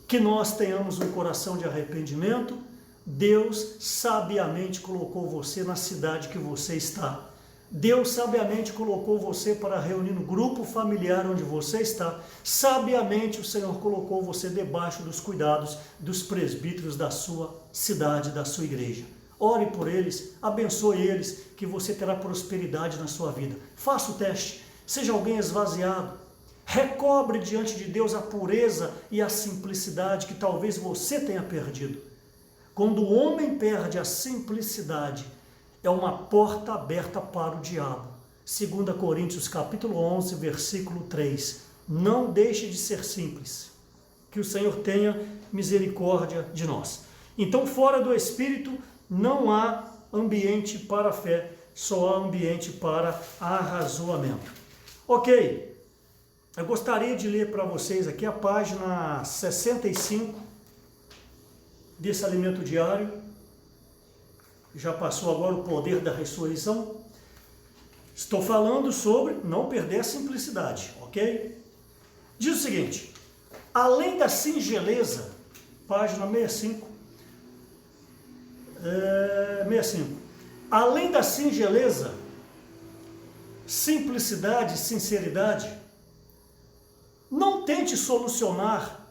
Que nós tenhamos um coração de arrependimento. Deus sabiamente colocou você na cidade que você está. Deus sabiamente colocou você para reunir no grupo familiar onde você está. Sabiamente o Senhor colocou você debaixo dos cuidados dos presbíteros da sua cidade, da sua igreja. Ore por eles, abençoe eles, que você terá prosperidade na sua vida. Faça o teste, seja alguém esvaziado. Recobre diante de Deus a pureza e a simplicidade que talvez você tenha perdido. Quando o homem perde a simplicidade, é uma porta aberta para o diabo. 2 Coríntios capítulo 11, versículo 3. Não deixe de ser simples. Que o Senhor tenha misericórdia de nós. Então, fora do Espírito, não há ambiente para a fé, só há ambiente para arrazoamento. Ok, eu gostaria de ler para vocês aqui a página 65 desse alimento diário. Já passou agora o poder da ressurreição. Estou falando sobre não perder a simplicidade, ok? Diz o seguinte: além da singeleza, página 65, além da singeleza, simplicidade, sinceridade, não tente solucionar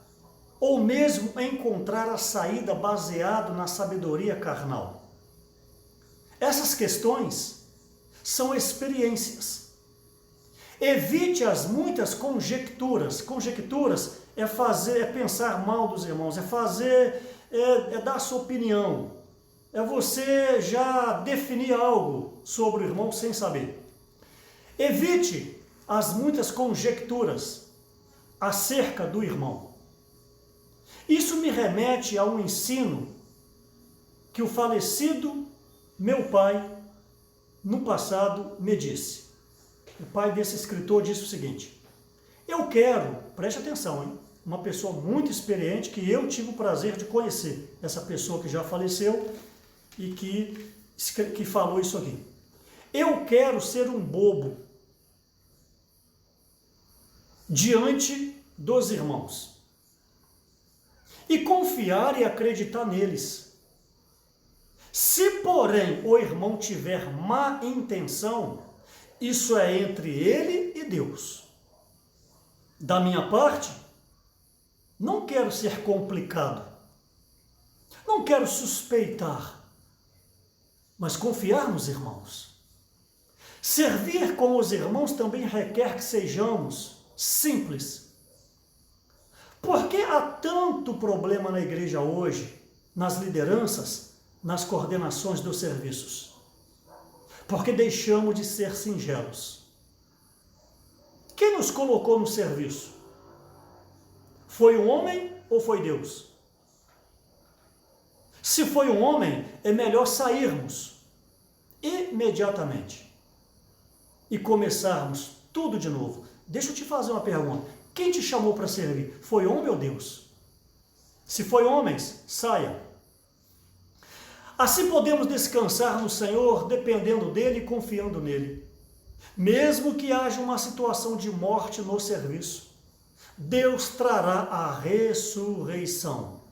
ou mesmo encontrar a saída baseado na sabedoria carnal. Essas questões são experiências. Evite as muitas conjecturas. Conjecturas é pensar mal dos irmãos, é dar sua opinião. É você já definir algo sobre o irmão sem saber. Evite as muitas conjecturas acerca do irmão. Isso me remete a um ensino que o falecido meu pai, no passado, me disse. O pai desse escritor disse o seguinte: eu quero, preste atenção, hein? Uma pessoa muito experiente que eu tive o prazer de conhecer, essa pessoa que já faleceu e que falou isso aqui. Eu quero ser um bobo diante dos irmãos e confiar e acreditar neles. Se, porém, o irmão tiver má intenção, isso é entre ele e Deus. Da minha parte, não quero ser complicado, não quero suspeitar, mas confiar nos irmãos. Servir com os irmãos também requer que sejamos simples. Por que há tanto problema na igreja hoje, nas lideranças, nas coordenações dos serviços? Porque deixamos de ser singelos. Quem nos colocou no serviço? Foi um homem ou foi Deus? Se foi um homem, é melhor sairmos imediatamente e começarmos tudo de novo. Deixa eu te fazer uma pergunta. Quem te chamou para servir? Foi homem ou Deus? Se foi homens, saia. Assim podemos descansar no Senhor, dependendo dele e confiando nele. Mesmo que haja uma situação de morte no serviço, Deus trará a ressurreição.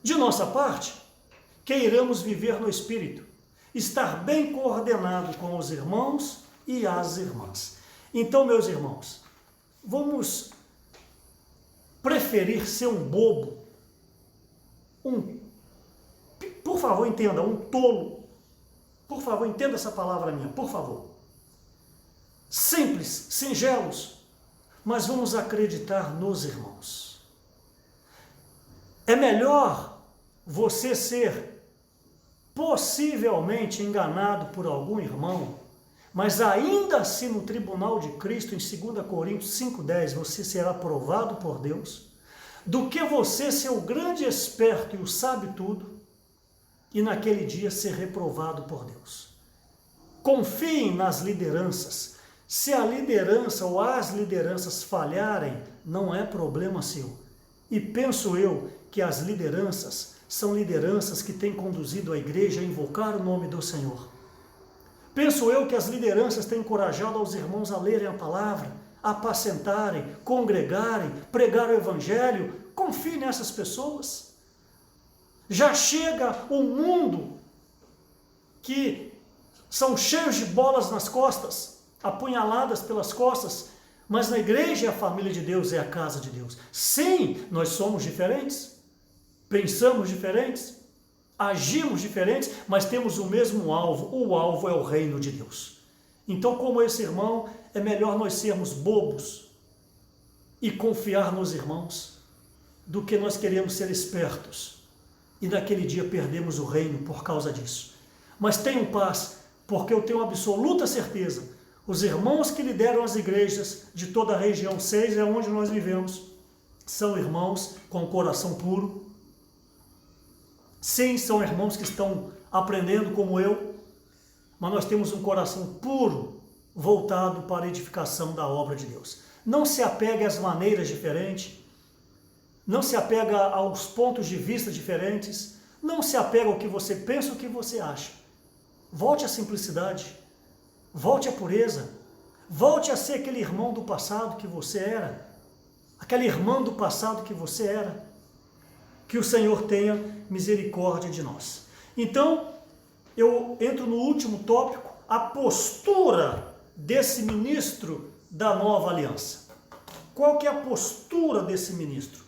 De nossa parte, queiramos viver no Espírito, estar bem coordenado com os irmãos e as irmãs. Então, meus irmãos, vamos preferir ser um bobo, por favor, entenda, um tolo. Por favor, entenda essa palavra minha, por favor. Simples, singelos, mas vamos acreditar nos irmãos. É melhor você ser possivelmente enganado por algum irmão, mas ainda assim no tribunal de Cristo, em 2 Coríntios 5,10, você será provado por Deus, do que você ser o grande experto e o sabe tudo, e naquele dia ser reprovado por Deus. Confiem nas lideranças. Se a liderança ou as lideranças falharem, não é problema seu. E penso eu que as lideranças são lideranças que têm conduzido a igreja a invocar o nome do Senhor. Penso eu que as lideranças têm encorajado aos irmãos a lerem a palavra, a apacentarem, congregarem, pregar o evangelho. Confie nessas pessoas. Já chega um mundo que são cheios de bolas nas costas, apunhaladas pelas costas, mas na igreja é a família de Deus, é a casa de Deus. Sim, nós somos diferentes, pensamos diferentes, agimos diferentes, mas temos o mesmo alvo. O alvo é o reino de Deus. Então, como esse irmão, é melhor nós sermos bobos e confiar nos irmãos, do que nós queremos ser espertos e naquele dia perdemos o reino por causa disso. Mas tenham paz, porque eu tenho absoluta certeza, os irmãos que lideram as igrejas de toda a região 6, é onde nós vivemos, são irmãos com coração puro. Sim, são irmãos que estão aprendendo como eu, mas nós temos um coração puro, voltado para a edificação da obra de Deus. Não se apegue às maneiras diferentes, não se apega aos pontos de vista diferentes, não se apega ao que você pensa ou o que você acha. Volte à simplicidade, volte à pureza, volte a ser aquele irmão do passado que você era, aquela irmã do passado que você era. Que o Senhor tenha misericórdia de nós. Então, eu entro no último tópico, a postura desse ministro da nova aliança. Qual que é a postura desse ministro?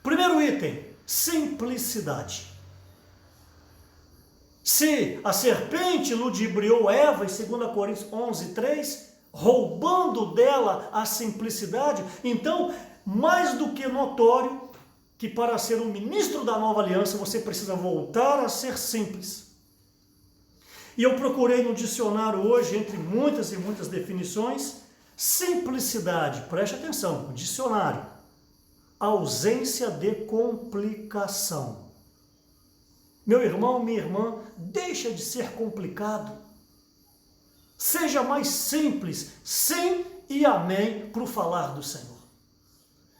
Primeiro item, simplicidade. Se a serpente ludibriou Eva, em 2 Coríntios 11:3, roubando dela a simplicidade, então, mais do que notório, que para ser um ministro da nova aliança, você precisa voltar a ser simples. E eu procurei no dicionário hoje, entre muitas e muitas definições, simplicidade, preste atenção, dicionário, ausência de complicação. Meu irmão, minha irmã, deixa de ser complicado. Seja mais simples, sim e amém, para o falar do Senhor.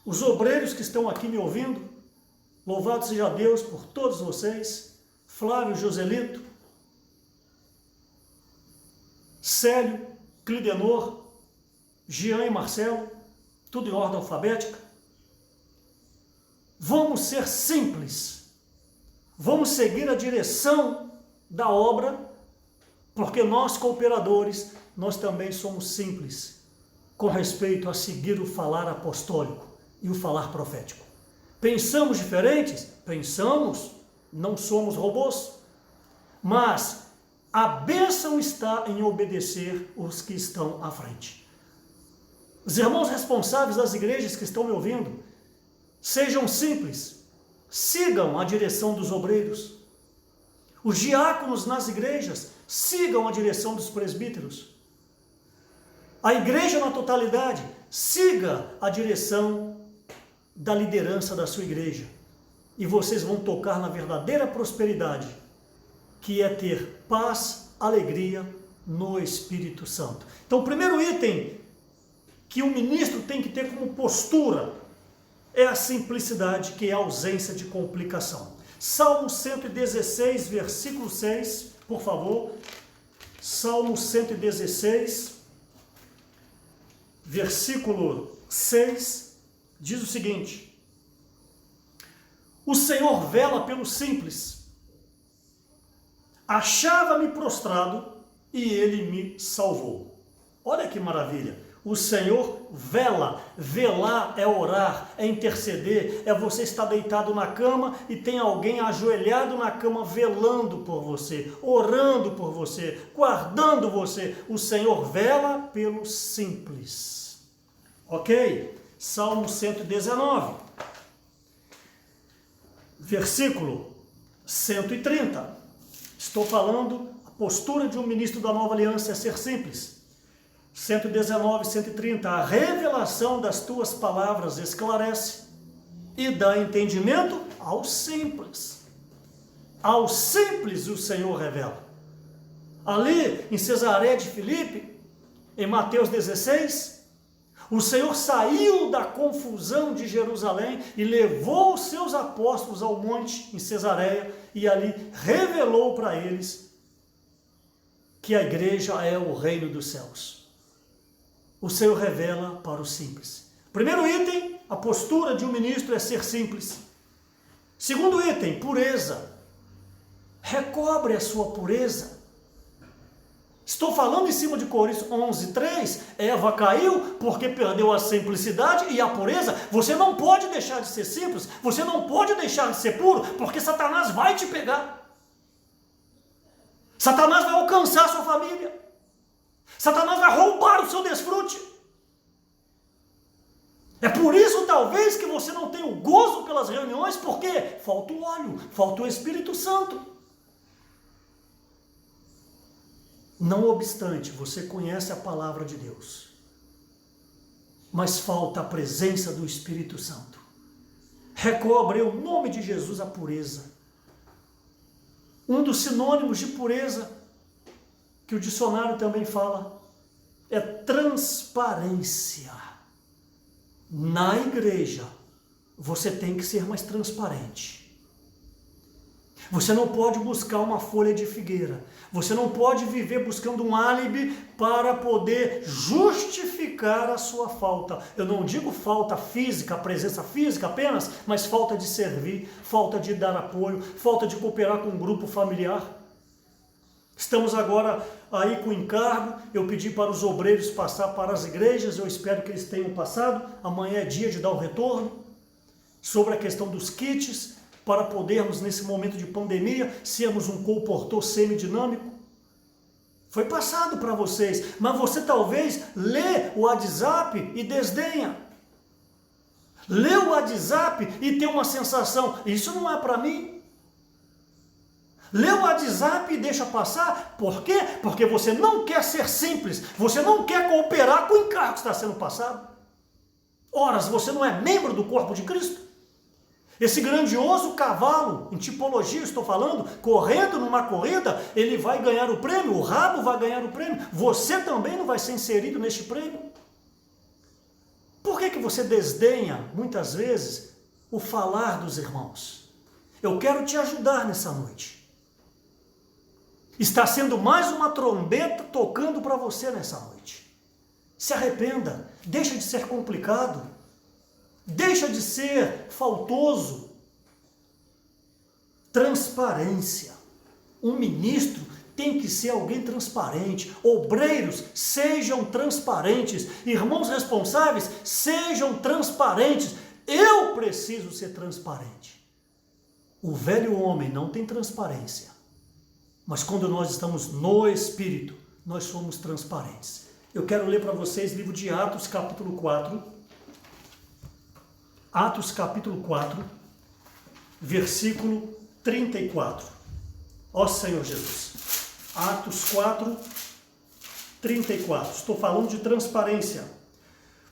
Os obreiros que estão aqui me ouvindo, louvado seja Deus por todos vocês, Flávio, Joselito, Célio, Clidenor, Jean e Marcelo, tudo em ordem alfabética. Vamos ser simples, vamos seguir a direção da obra, porque nós cooperadores, nós também somos simples, com respeito a seguir o falar apostólico e o falar profético. Pensamos diferentes? Pensamos, não somos robôs, mas a bênção está em obedecer os que estão à frente. Os irmãos responsáveis das igrejas que estão me ouvindo, sejam simples, sigam a direção dos obreiros. Os diáconos nas igrejas, sigam a direção dos presbíteros. A igreja na totalidade, siga a direção da liderança da sua igreja, e vocês vão tocar na verdadeira prosperidade, que é ter paz, alegria no Espírito Santo. Então, o primeiro item que o ministro tem que ter como postura é a simplicidade, que é a ausência de complicação. Salmo 116, versículo 6, por favor. Salmo 116, versículo 6. Diz o seguinte: o Senhor vela pelo simples, achava-me prostrado e ele me salvou. Olha que maravilha, o Senhor vela, velar é orar, é interceder, é você estar deitado na cama e tem alguém ajoelhado na cama velando por você, orando por você, guardando você. O Senhor vela pelo simples. Ok? Salmo 119. Versículo 130. Estou falando, a postura de um ministro da nova aliança é ser simples. 119, 130. A revelação das tuas palavras esclarece e dá entendimento aos simples. Aos simples o Senhor revela. Ali em Cesareia de Filipe, em Mateus 16, o Senhor saiu da confusão de Jerusalém e levou os seus apóstolos ao monte em Cesareia e ali revelou para eles que a igreja é o reino dos céus. O Senhor revela para os simples. Primeiro item, a postura de um ministro é ser simples. Segundo item, pureza. Recobre a sua pureza. Estou falando em cima de Coríntios 11:3, Eva caiu porque perdeu a simplicidade e a pureza. Você não pode deixar de ser simples, você não pode deixar de ser puro, porque Satanás vai te pegar. Satanás vai alcançar a sua família. Satanás vai roubar o seu desfrute. É por isso, talvez, que você não tenha o gozo pelas reuniões, porque falta o óleo, falta o Espírito Santo. Não obstante, você conhece a palavra de Deus, mas falta a presença do Espírito Santo. Recobre o nome de Jesus a pureza. Um dos sinônimos de pureza, que o dicionário também fala, é transparência. Na igreja, você tem que ser mais transparente. Você não pode buscar uma folha de figueira. Você não pode viver buscando um álibi para poder justificar a sua falta. Eu não digo falta física, presença física apenas, mas falta de servir, falta de dar apoio, falta de cooperar com um grupo familiar. Estamos agora aí com encargo. Eu pedi para os obreiros passar para as igrejas. Eu espero que eles tenham passado. Amanhã é dia de dar o retorno. Sobre a questão dos kits, para podermos, nesse momento de pandemia, sermos um colportor semidinâmico. Foi passado para vocês, mas você talvez lê o WhatsApp e desdenha. Lê o WhatsApp e tem uma sensação, isso não é para mim. Lê o WhatsApp e deixa passar, por quê? Porque você não quer ser simples, você não quer cooperar com o encargo que está sendo passado. Ora, você não é membro do corpo de Cristo? Esse grandioso cavalo, em tipologia estou falando, correndo numa corrida, ele vai ganhar o prêmio, o rabo vai ganhar o prêmio, você também não vai ser inserido neste prêmio. Por que você desdenha, muitas vezes, o falar dos irmãos? Eu quero te ajudar nessa noite. Está sendo mais uma trombeta tocando para você nessa noite. Se arrependa, deixa de ser complicado. Deixa de ser faltoso. Transparência. Um ministro tem que ser alguém transparente. Obreiros, sejam transparentes. Irmãos responsáveis, sejam transparentes. Eu preciso ser transparente. O velho homem não tem transparência. Mas quando nós estamos no Espírito, nós somos transparentes. Eu quero ler para vocês o livro de Atos, capítulo 4. Atos capítulo 4, versículo 34. Ó Senhor Jesus. Atos 4, 34. Estou falando de transparência.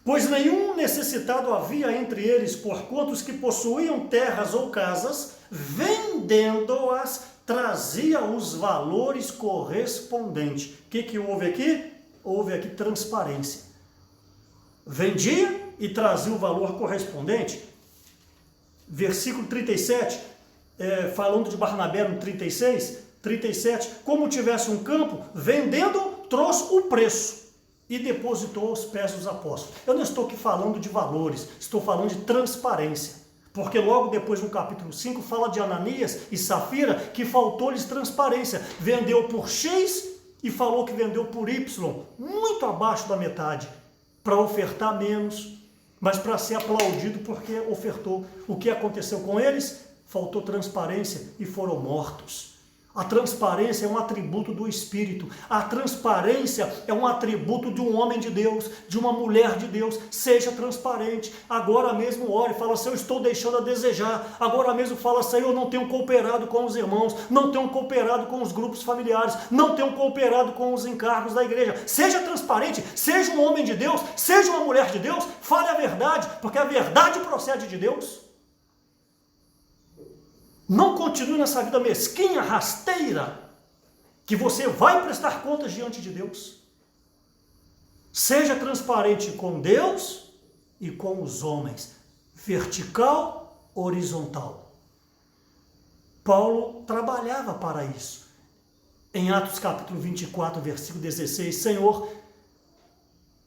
Pois nenhum necessitado havia entre eles, porquanto os que possuíam terras ou casas, vendendo-as, trazia os valores correspondentes. O que houve aqui? Houve aqui transparência. Vendia e trazia o valor correspondente. Versículo 37, falando de Barnabé no 36, 37, como tivesse um campo, vendendo, trouxe o preço e depositou aos pés dos apóstolos. Eu não estou aqui falando de valores, estou falando de transparência. Porque logo depois no capítulo 5 fala de Ananias e Safira que faltou-lhes transparência. Vendeu por X e falou que vendeu por Y, muito abaixo da metade, para ofertar menos, mas para ser aplaudido porque ofertou. O que aconteceu com eles? Faltou transparência e foram mortos. A transparência é um atributo do Espírito. A transparência é um atributo de um homem de Deus, de uma mulher de Deus. Seja transparente. Agora mesmo ore, fala, Senhor, eu estou deixando a desejar. Agora mesmo fala, Senhor, eu não tenho cooperado com os irmãos, não tenho cooperado com os grupos familiares, não tenho cooperado com os encargos da igreja. Seja transparente, seja um homem de Deus, seja uma mulher de Deus, fale a verdade, porque a verdade procede de Deus. Não continue nessa vida mesquinha, rasteira, que você vai prestar contas diante de Deus. Seja transparente com Deus e com os homens, vertical, horizontal. Paulo trabalhava para isso. Em Atos capítulo 24, versículo 16, Senhor,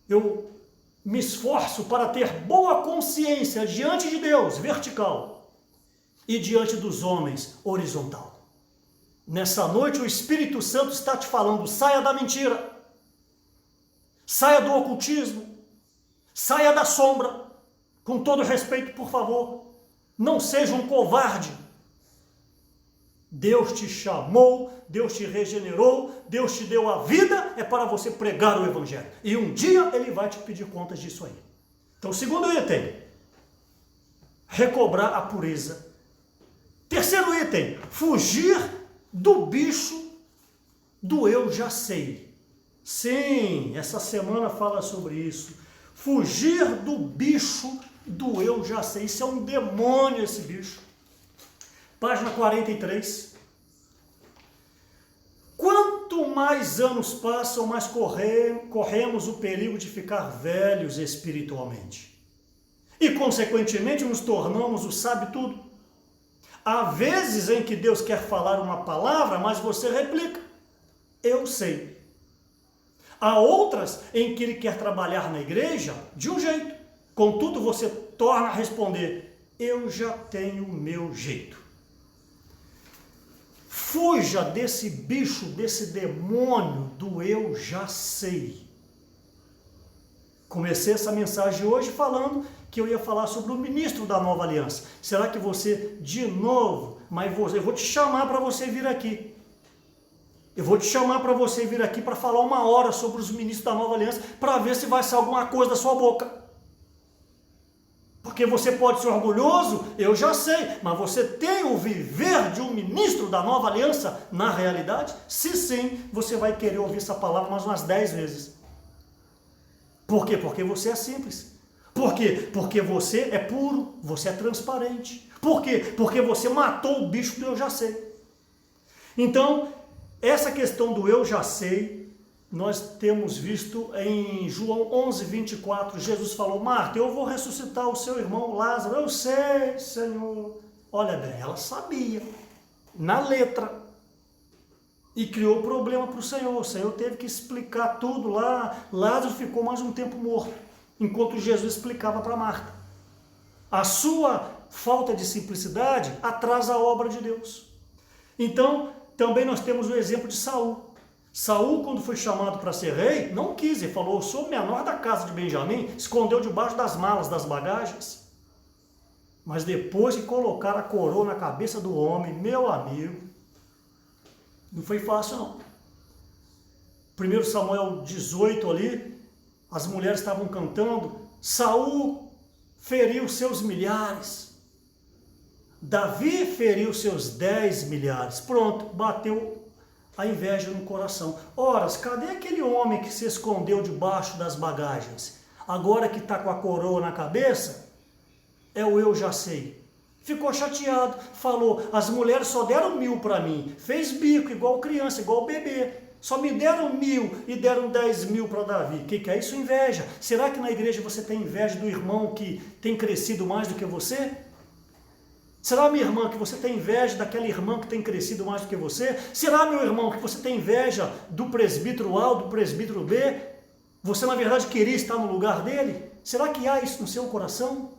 eu me esforço para ter boa consciência diante de Deus, vertical, e diante dos homens, horizontal. Nessa noite o Espírito Santo está te falando, saia da mentira, saia do ocultismo, saia da sombra, com todo respeito, por favor, não seja um covarde. Deus te chamou, Deus te regenerou, Deus te deu a vida, é para você pregar o Evangelho. E um dia Ele vai te pedir contas disso aí. Então, segundo item, recobrar a pureza. Terceiro item, fugir do bicho do eu já sei. Sim, essa semana fala sobre isso. Fugir do bicho do eu já sei. Isso é um demônio, esse bicho. Página 43. Quanto mais anos passam, mais corremos o perigo de ficar velhos espiritualmente. E, consequentemente, nos tornamos o sabe-tudo. Há vezes em que Deus quer falar uma palavra, mas você replica, eu sei. Há outras em que Ele quer trabalhar na igreja de um jeito. Contudo, você torna a responder, eu já tenho o meu jeito. Fuja desse bicho, desse demônio do eu já sei. Comecei essa mensagem hoje falando que eu ia falar sobre o ministro da Nova Aliança. Será que você, de novo, eu vou te chamar para você vir aqui. Eu vou te chamar para você vir aqui para falar 1 hora sobre os ministros da Nova Aliança, para ver se vai sair alguma coisa da sua boca. Porque você pode ser orgulhoso, eu já sei, mas você tem o viver de um ministro da Nova Aliança na realidade? Se sim, você vai querer ouvir essa palavra mais umas 10 vezes. Por quê? Porque você é simples. Por quê? Porque você é puro, você é transparente. Por quê? Porque você matou o bicho do eu já sei. Então, essa questão do eu já sei, nós temos visto em João 11, 24, Jesus falou, Marta, eu vou ressuscitar o seu irmão Lázaro. Eu sei, Senhor. Olha bem, ela sabia, na letra. E criou problema para o Senhor. O Senhor teve que explicar tudo lá. Lázaro ficou mais um tempo morto, enquanto Jesus explicava para Marta. A sua falta de simplicidade atrasa a obra de Deus. Então, também nós temos o exemplo de Saul. Saul, quando foi chamado para ser rei, não quis. Ele falou, eu sou menor da casa de Benjamim, escondeu debaixo das malas, das bagagens. Mas depois que colocaram a coroa na cabeça do homem, meu amigo, não foi fácil não. 1 Samuel 18 ali, as mulheres estavam cantando, Saul feriu seus milhares, Davi feriu seus 10 milhares. Pronto, bateu a inveja no coração. Ora, cadê aquele homem que se escondeu debaixo das bagagens? Agora que está com a coroa na cabeça, é o eu já sei. Ficou chateado, falou, as mulheres só deram 1000 para mim, fez bico, igual criança, igual bebê, só me deram 1000 e deram 10.000 para Davi. O que é isso? Inveja. Será que na igreja você tem inveja do irmão que tem crescido mais do que você? Será, minha irmã, que você tem inveja daquela irmã que tem crescido mais do que você? Será, meu irmão, que você tem inveja do presbítero A ou do presbítero B? Você, na verdade, queria estar no lugar dele? Será que há isso no seu coração?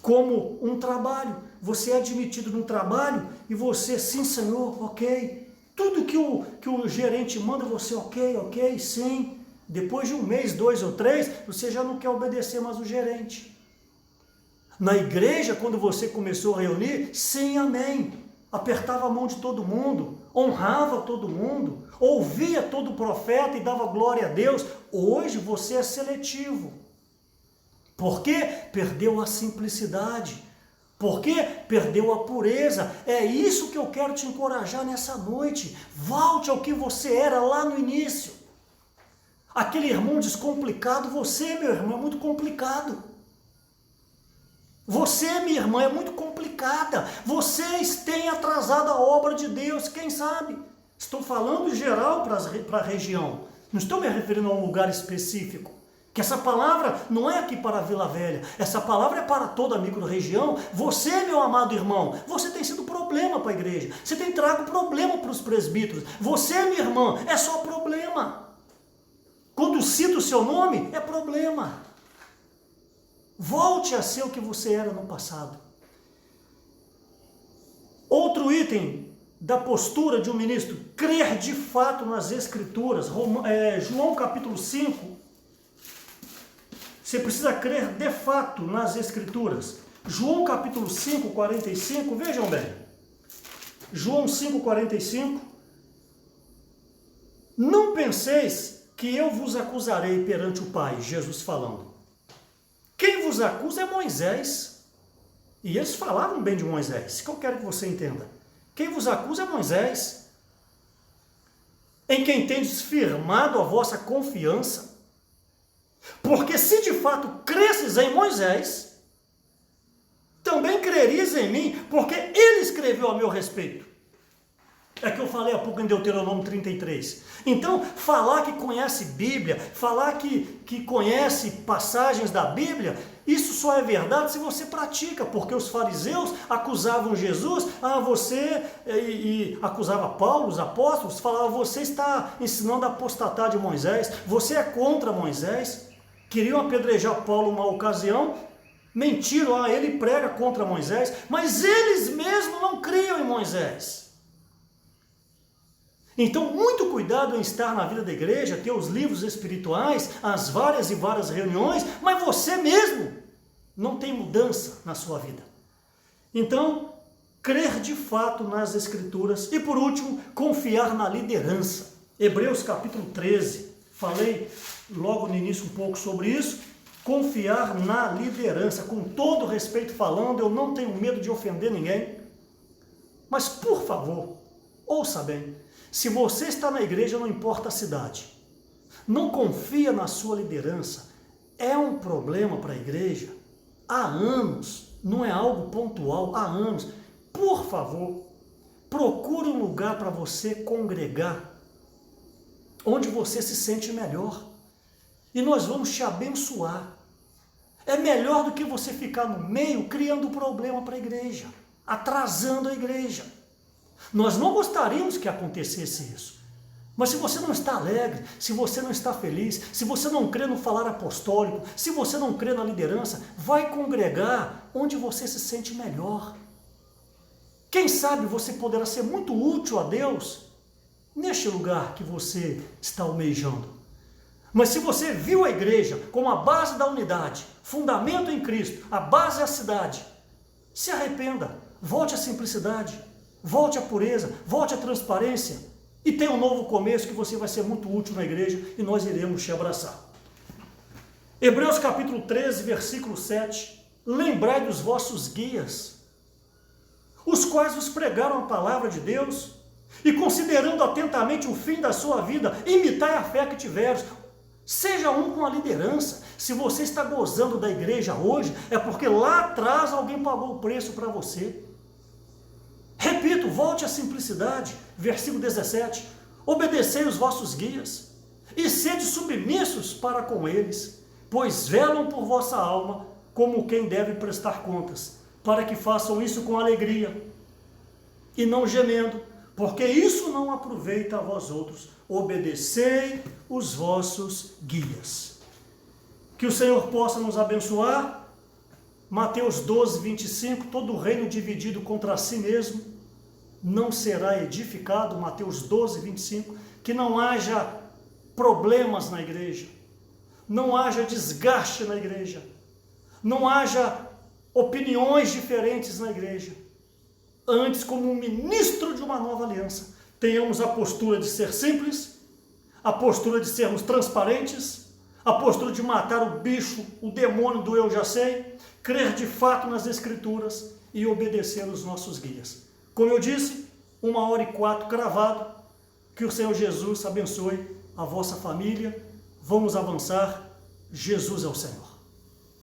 Como um trabalho, você é admitido num trabalho e você, sim, Senhor, ok. Tudo que o gerente manda, você, ok, sim. Depois de 1 mês, 2 ou 3, você já não quer obedecer mais o gerente. Na igreja, quando você começou a reunir, sim, amém. apertava a mão de todo mundo, honrava todo mundo, ouvia todo profeta e dava glória a Deus. Hoje você é seletivo. Por quê? Perdeu a simplicidade. Por quê? Perdeu a pureza. É isso que eu quero te encorajar nessa noite. Volte ao que você era lá no início. Aquele irmão descomplicado, você, meu irmão, é muito complicado. Você, minha irmã, é muito complicada. Vocês têm atrasado a obra de Deus, quem sabe? Estou falando geral para a região. Não estou me referindo a um lugar específico. Que essa palavra não é aqui para a Vila Velha. Essa palavra é para toda a micro-região. Você, meu amado irmão, você tem sido problema para a igreja. Você tem trago problema para os presbíteros. Você, minha irmã, é só problema. Quando cito o seu nome, é problema. Volte a ser o que você era no passado. Outro item da postura de um ministro, crer de fato nas Escrituras. João capítulo 5, você precisa crer de fato nas Escrituras. João capítulo 5, 45, vejam bem. João 5, 45. Não penseis que eu vos acusarei perante o Pai, Jesus falando. Quem vos acusa é Moisés. E eles falavam bem de Moisés. Isso que eu quero que você entenda. Quem vos acusa é Moisés, em quem tendes firmado a vossa confiança. Porque se de fato cresces em Moisés, também crerias em mim, porque ele escreveu a meu respeito. É que eu falei há pouco em Deuteronômio 33. Então, falar que conhece Bíblia, falar que conhece passagens da Bíblia, isso só é verdade se você pratica, porque os fariseus acusavam Jesus, e acusava Paulo, os apóstolos, falavam, você está ensinando a apostatar de Moisés, você é contra Moisés. Queriam apedrejar Paulo uma ocasião, mentiram, ele prega contra Moisés, mas eles mesmos não criam em Moisés. Então, muito cuidado em estar na vida da igreja, ter os livros espirituais, as várias e várias reuniões, mas você mesmo não tem mudança na sua vida. Então, crer de fato nas Escrituras. E por último, confiar na liderança. Hebreus capítulo 13, falei logo no início um pouco sobre isso. Confiar na liderança, com todo respeito falando, eu não tenho medo de ofender ninguém. Mas, por favor, ouça bem. Se você está na igreja, não importa a cidade, não confia na sua liderança, é um problema para a igreja há anos, não é algo pontual, há anos. Por favor, procure um lugar para você congregar, onde você se sente melhor, e nós vamos te abençoar. É melhor do que você ficar no meio criando problema para a igreja, atrasando a igreja. Nós não gostaríamos que acontecesse isso. Mas se você não está alegre, se você não está feliz, se você não crê no falar apostólico, se você não crê na liderança, vai congregar onde você se sente melhor. Quem sabe você poderá ser muito útil a Deus neste lugar que você está almejando. Mas se você viu a igreja como a base da unidade, fundamento em Cristo, a base é a cidade, se arrependa, volte à simplicidade. Volte à pureza, volte à transparência e tenha um novo começo que você vai ser muito útil na igreja e nós iremos te abraçar. Hebreus capítulo 13, versículo 7. Lembrai dos vossos guias, os quais vos pregaram a palavra de Deus e considerando atentamente o fim da sua vida, imitai a fé que tiveres. Seja um com a liderança. Se você está gozando da igreja hoje, é porque lá atrás alguém pagou o preço para você. Repito, volte à simplicidade, versículo 17, obedecei os vossos guias, e sede submissos para com eles, pois velam por vossa alma, como quem deve prestar contas, para que façam isso com alegria, e não gemendo, porque isso não aproveita a vós outros, obedecei os vossos guias. Que o Senhor possa nos abençoar. Mateus 12, 25, todo reino dividido contra si mesmo não será edificado. Mateus 12, 25, que não haja problemas na igreja, não haja desgaste na igreja, não haja opiniões diferentes na igreja. antes como um ministro de uma nova aliança, tenhamos a postura de ser simples, a postura de sermos transparentes, a postura de matar o bicho, o demônio do eu já sei, crer de fato nas Escrituras e obedecer os nossos guias. Como eu disse, 1h04 cravado, que o Senhor Jesus abençoe a vossa família. Vamos avançar, Jesus é o Senhor.